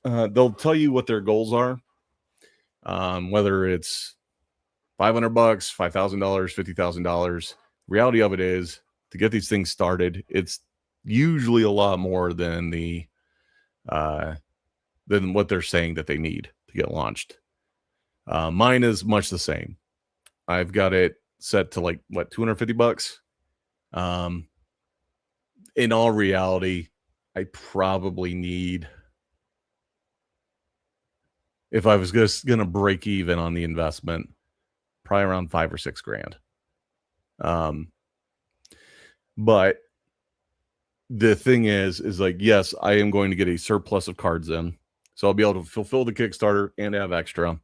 S1: they'll tell you what their goals are. Whether it's $500, $5,000, $50,000. Reality of it is, to get these things started, it's usually a lot more than than what they're saying that they need to get launched. Mine is much the same. I've got it set to like what, $250. In all reality, I probably need, if I was just gonna break even on the investment, probably around $5 or $6 grand. But the thing is like, yes, I am going to get a surplus of cards in, so I'll be able to fulfill the Kickstarter and have extra.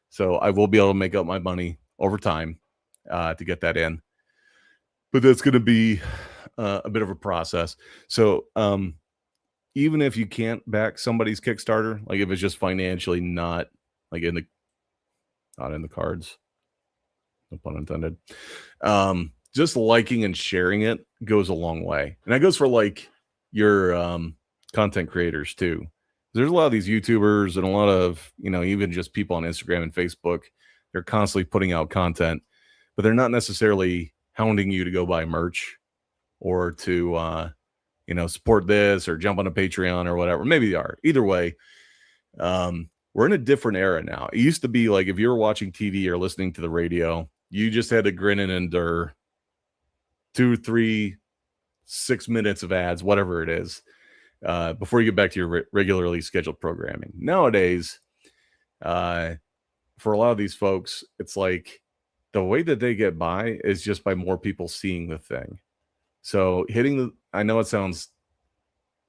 S1: So I will be able to make up my money over time to get that in. But that's going to be a bit of a process. So even if you can't back somebody's Kickstarter, like if it's just financially not like in the cards, no pun intended. Just liking and sharing it goes a long way. And that goes for like your content creators too. There's a lot of these YouTubers and a lot of, even just people on Instagram and Facebook. They're constantly putting out content, but they're not necessarily hounding you to go buy merch or to, support this or jump on a Patreon or whatever. Maybe they are. Either way, we're in a different era now. It used to be like if you were watching TV or listening to the radio, you just had to grin and endure 2, 3, 6 minutes of ads, whatever it is, before you get back to your regularly scheduled programming. Nowadays, for a lot of these folks, it's like the way that they get by is just by more people seeing the thing. So I know it sounds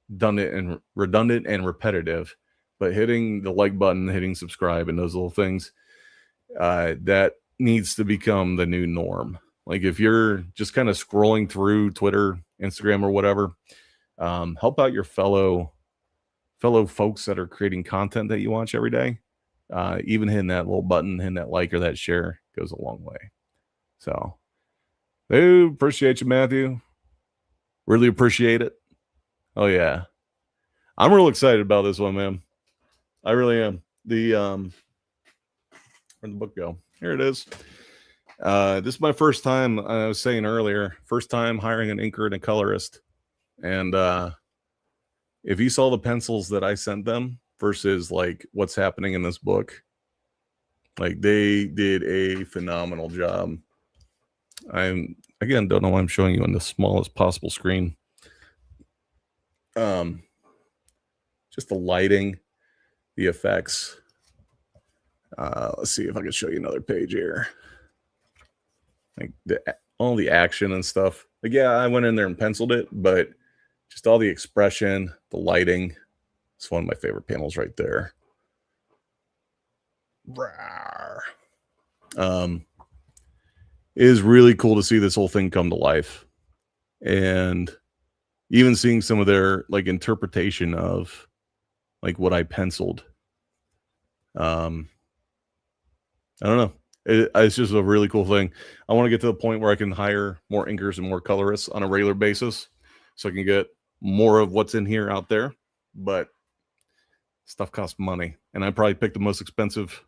S1: redundant and repetitive, but hitting the like button, hitting subscribe, and those little things, that needs to become the new norm. Like if you're just kind of scrolling through Twitter, Instagram, or whatever, help out your fellow folks that are creating content that you watch every day. Even hitting that little button, hitting that like or that share goes a long way. So, dude, appreciate you, Matthew. Really appreciate it. Oh yeah, I'm real excited about this one, man. I really am. Where'd the book go? Here it is. This is my first time, I was saying earlier, first time hiring an inker and a colorist. And if you saw the pencils that I sent them versus like what's happening in this book, like they did a phenomenal job. Don't know why I'm showing you on the smallest possible screen. Just the lighting, the effects. Let's see if I can show you another page here. Like all the action and stuff. Like, yeah, I went in there and penciled it, but just all the expression, the lighting. It's one of my favorite panels right there. It is really cool to see this whole thing come to life. And even seeing some of their like interpretation of like what I penciled. I don't know. It's just a really cool thing. I want to get to the point where I can hire more inkers and more colorists on a regular basis so I can get more of what's in here out there. But stuff costs money. And I probably picked the most expensive.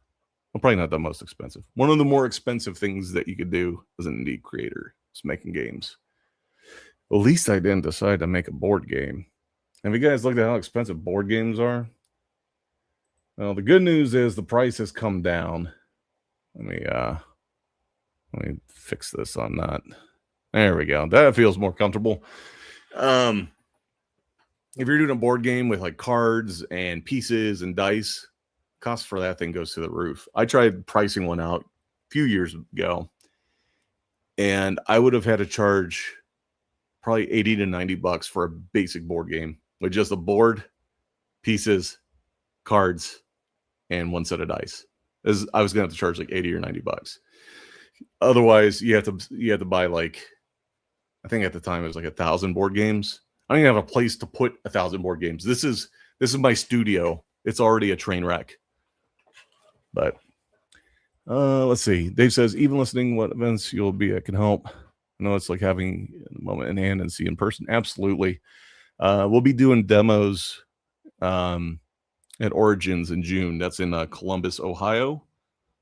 S1: Well, probably not the most expensive. One of the more expensive things that you could do as an indie creator is making games. At least I didn't decide to make a board game. Have you guys looked at how expensive board games are? Well, the good news is the price has come down. Let me fix this on that. There we go. That feels more comfortable. If you're doing a board game with like cards and pieces and dice, cost for that thing goes to the roof. I tried pricing one out a few years ago, and I would have had to charge probably $80 to $90 for a basic board game with just a board, pieces, cards, and one set of dice. I was gonna have to charge like $80 or $90. Otherwise, you have to buy like, I think at the time it was like 1,000 board games. I don't even have a place to put 1,000 board games. This is my studio. It's already a train wreck. But let's see. Dave says, even listening what events you'll be at can help. I know it's like having a moment in hand and see in person. Absolutely. We'll be doing demos at Origins in June. That's in Columbus, Ohio.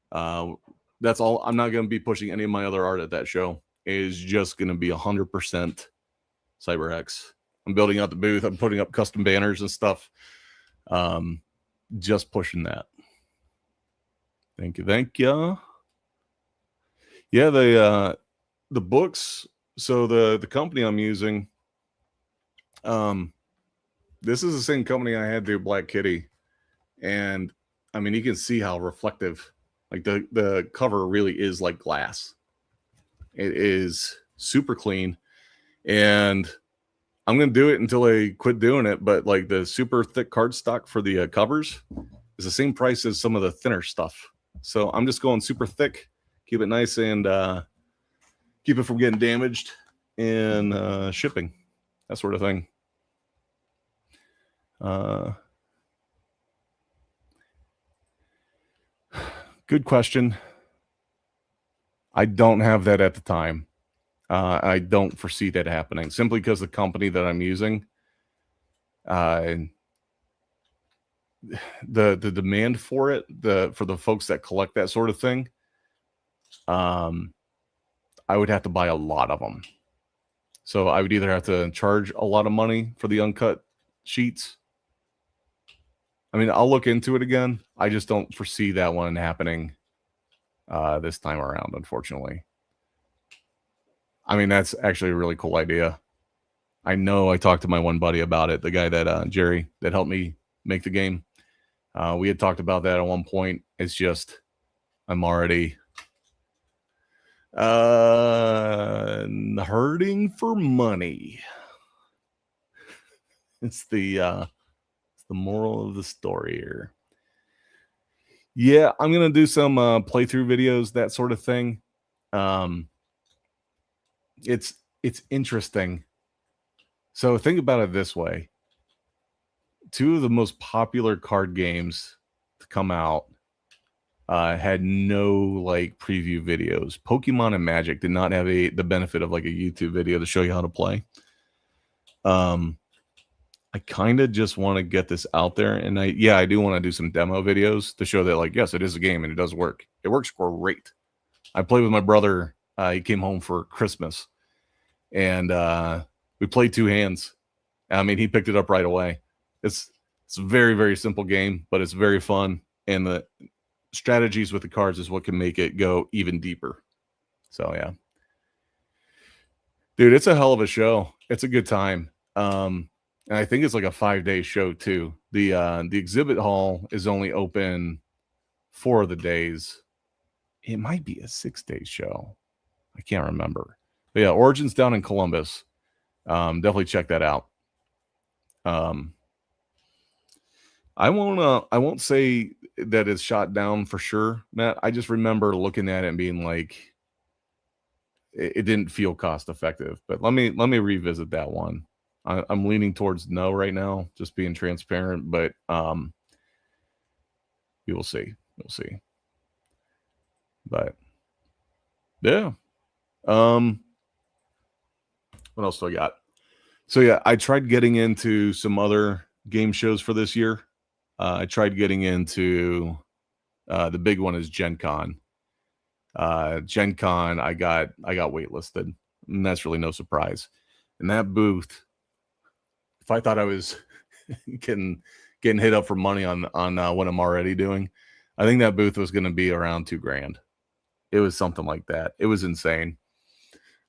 S1: That's all. I'm not going to be pushing any of my other art at that show. It is just going to be 100% CYBER HEX. I'm building out the booth. I'm putting up custom banners and stuff. Just pushing that. Thank you. Yeah, the books. So the company I'm using, this is the same company I had do Black Kitty, and I mean you can see how reflective, like the cover really is like glass. It is super clean, and I'm gonna do it until I quit doing it. But like the super thick cardstock for the covers is the same price as some of the thinner stuff. So I'm just going super thick, keep it nice, and keep it from getting damaged and shipping, that sort of thing. Good question. I don't have that at the time. I don't foresee that happening simply because the company that I'm using, the demand for it, for the folks that collect that sort of thing, I would have to buy a lot of them. So I would either have to charge a lot of money for the uncut sheets. I mean, I'll look into it again. I just don't foresee that one happening this time around, unfortunately. I mean, that's actually a really cool idea. I know I talked to my one buddy about it, the guy that Jerry that helped me make the game. We had talked about that at one point. It's just I'm already hurting for money. It's the moral of the story here. Yeah, I'm gonna do some playthrough videos, that sort of thing. It's interesting. So think about it this way: two of the most popular card games to come out had no like preview videos. Pokemon and Magic did not have the benefit of like a YouTube video to show you how to play. I kind of just want to get this out there, and I do want to do some demo videos to show that like, yes, it is a game and it does work. It works great. I played with my brother. He came home for Christmas, and we played 2 hands. I mean, he picked it up right away. It's a very, very simple game, but it's very fun, and the strategies with the cards is what can make it go even deeper. So yeah, dude, it's a hell of a show. It's a good time. And I think it's like a 5-day show too. The exhibit hall is only open 4 of the days. It might be a 6-day show. I can't remember. But yeah, Origin's down in Columbus. Definitely check that out. I won't say that it's shot down for sure, Matt. I just remember looking at it and being like, it didn't feel cost effective. But let me revisit that one. I'm leaning towards no right now, just being transparent, but we will see. We'll see. But yeah. What else do I got? So yeah, I tried getting into some other game shows for this year. I tried getting into the big one is Gen Con. Gen Con, I got waitlisted, and that's really no surprise. And that booth, if I thought I was getting hit up for money on what I'm already doing, I think that booth was going to be around $2,000. It was something like that. It was insane.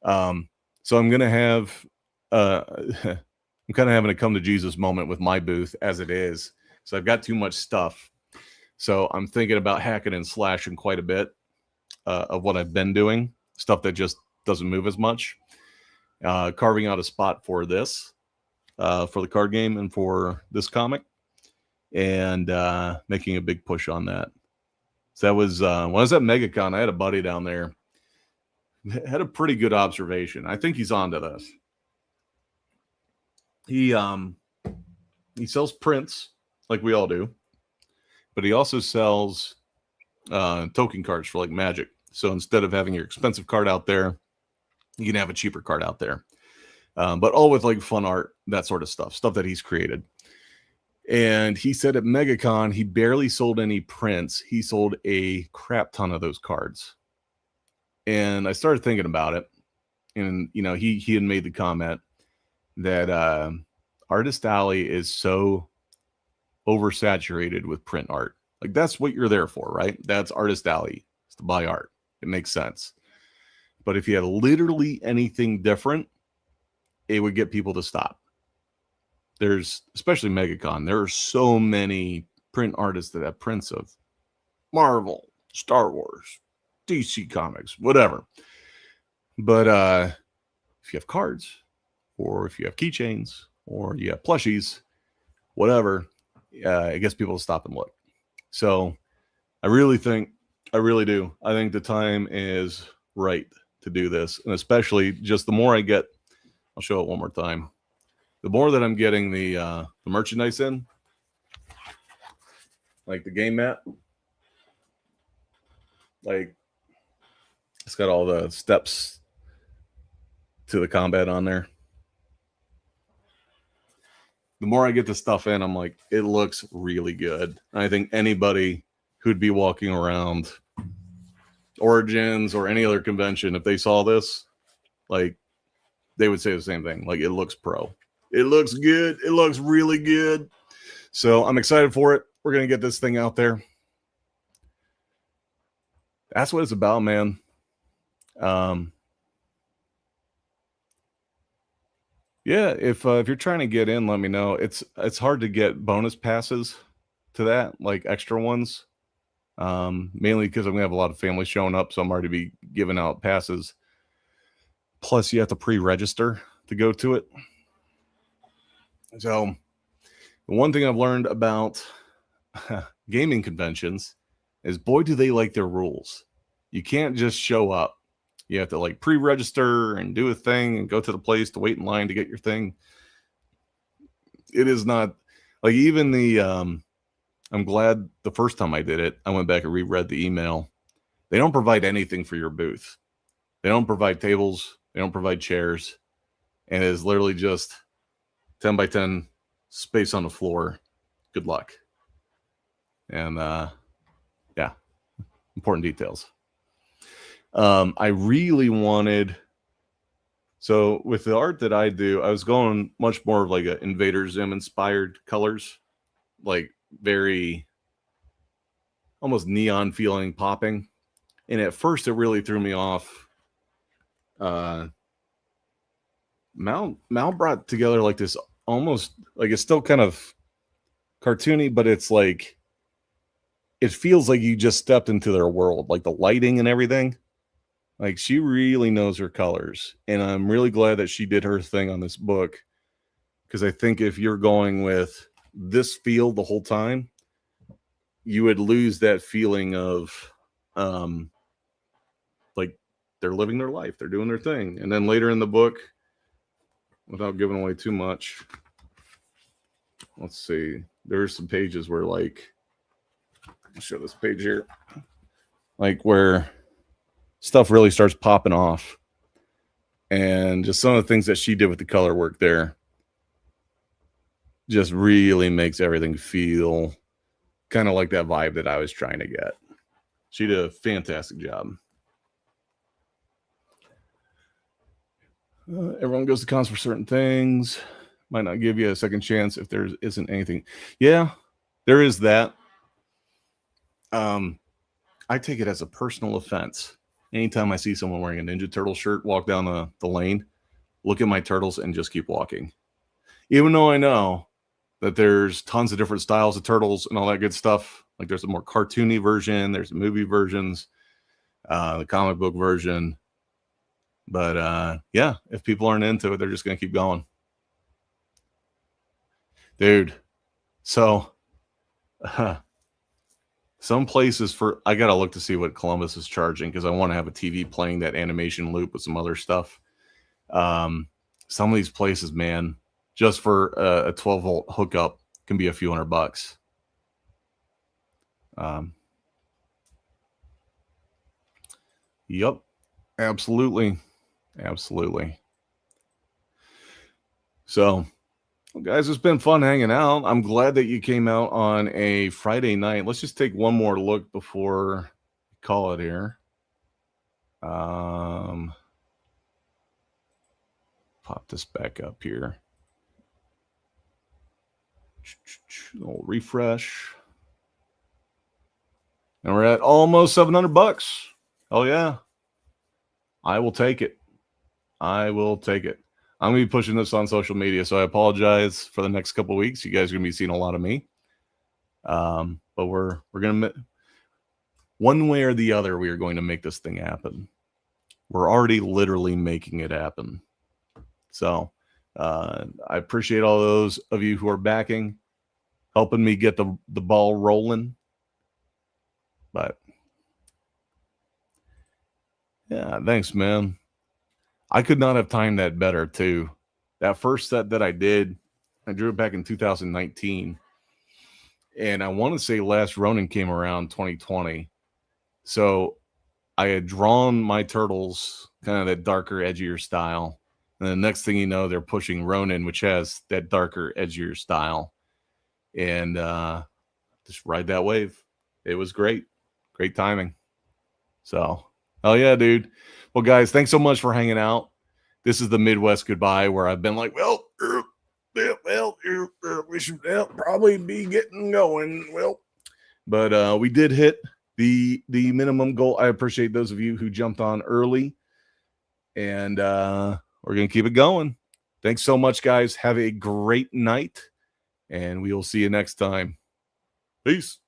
S1: So I'm going to have I'm kind of having a come to Jesus moment with my booth as it is. So I've got too much stuff. So I'm thinking about hacking and slashing quite a bit of what I've been doing, stuff that just doesn't move as much. Carving out a spot for this, for the card game and for this comic, and making a big push on that. So that was when I was at MegaCon. I had a buddy down there, had a pretty good observation. I think he's onto this. He sells prints like we all do, but he also sells token cards for like Magic. So instead of having your expensive card out there, you can have a cheaper card out there. But all with like fun art, that sort of stuff that he's created. And he said at MegaCon, he barely sold any prints. He sold a crap ton of those cards. And I started thinking about it. And, you know, he had made the comment that Artist Alley is so oversaturated with print art. Like, that's what you're there for, right? That's Artist Alley. It's to buy art. It makes sense. But if you had literally anything different, it would get people to stop. There's, especially MegaCon, there are so many print artists that have prints of Marvel, Star Wars, DC Comics, whatever. But if you have cards, or if you have keychains, or you have plushies, whatever, it gets people to stop and look. So I really do. I think the time is right to do this. And especially just the more I get, I'll show it one more time. the more that I'm getting the merchandise in, like the game mat, like it's got all the steps to the combat on there. The more I get the stuff in, I'm like, it looks really good. I think anybody who'd be walking around Origins or any other convention, if they saw this, like, they would say the same thing. Like, it looks pro. It looks good. It looks really good. So I'm excited for it. We're going to get this thing out there. That's what it's about, man. Yeah, if you're trying to get in, let me know. It's hard to get bonus passes to that, like extra ones. Mainly because I'm gonna have a lot of families showing up, so I'm already be giving out passes. Plus, you have to pre-register to go to it. So, the one thing I've learned about gaming conventions is, boy, do they like their rules. You can't just show up. You have to like pre-register and do a thing and go to the place to wait in line to get your thing. It is not like even the I'm glad the first time I did it, I went back and reread the email. They don't provide anything for your booth. They don't provide tables. They don't provide chairs. And it is literally just 10 by 10 space on the floor. Good luck. And yeah, important details. I really wanted, so with the art that I do, I was going much more of like a Invader Zim inspired colors, like very almost neon feeling, popping. And at first it really threw me off. Mal brought together like this almost like, it's still kind of cartoony, but it's like, it feels like you just stepped into their world, like the lighting and everything. Like, she really knows her colors, and I'm really glad that she did her thing on this book, because I think if you're going with this feel the whole time, you would lose that feeling of like they're living their life, they're doing their thing. And then later in the book, without giving away too much, let's see, there's some pages where, like, I'll show this page here, like where stuff really starts popping off, and just some of the things that she did with the color work there just really makes everything feel kind of like that vibe that I was trying to get. She did a fantastic job. Everyone goes to cons for certain things. Might not give you a second chance if there isn't anything. Yeah, there is that. I take it as a personal offense. Anytime I see someone wearing a Ninja Turtle shirt walk down the lane, look at my turtles and just keep walking. Even though I know that there's tons of different styles of turtles and all that good stuff. Like, there's a more cartoony version, there's movie versions, the comic book version. But yeah, if people aren't into it, they're just going to keep going. Dude, so some places I got to look to see what Columbus is charging, because I want to have a TV playing that animation loop with some other stuff. Some of these places, man, just for a 12-volt hookup can be a few $100. Yep, absolutely. So, well, guys, it's been fun hanging out. I'm glad that you came out on a Friday night. Let's just take one more look before we call it here. Pop this back up here. A little refresh. And we're at almost $700. Oh, yeah. I will take it. I'm going to be pushing this on social media, so I apologize for the next couple of weeks. You guys are going to be seeing a lot of me. But we're going to, one way or the other, we are going to make this thing happen. We're already literally making it happen. So I appreciate all those of you who are backing, helping me get the ball rolling. But yeah, thanks, man. I could not have timed that better, too. that first set that I did, I drew it back in 2019. And I want to say Last Ronin came around 2020. So I had drawn my turtles kind of that darker, edgier style. And the next thing you know, they're pushing Ronin, which has that darker, edgier style. And just ride that wave. It was great. Great timing. So, oh yeah, dude. Well, guys, thanks so much for hanging out. This is the Midwest goodbye, where I've been like, well, we should probably be getting going. Well, but we did hit the minimum goal. I appreciate those of you who jumped on early, and we're gonna keep it going. Thanks so much, guys. Have a great night, and we will see you next time. Peace.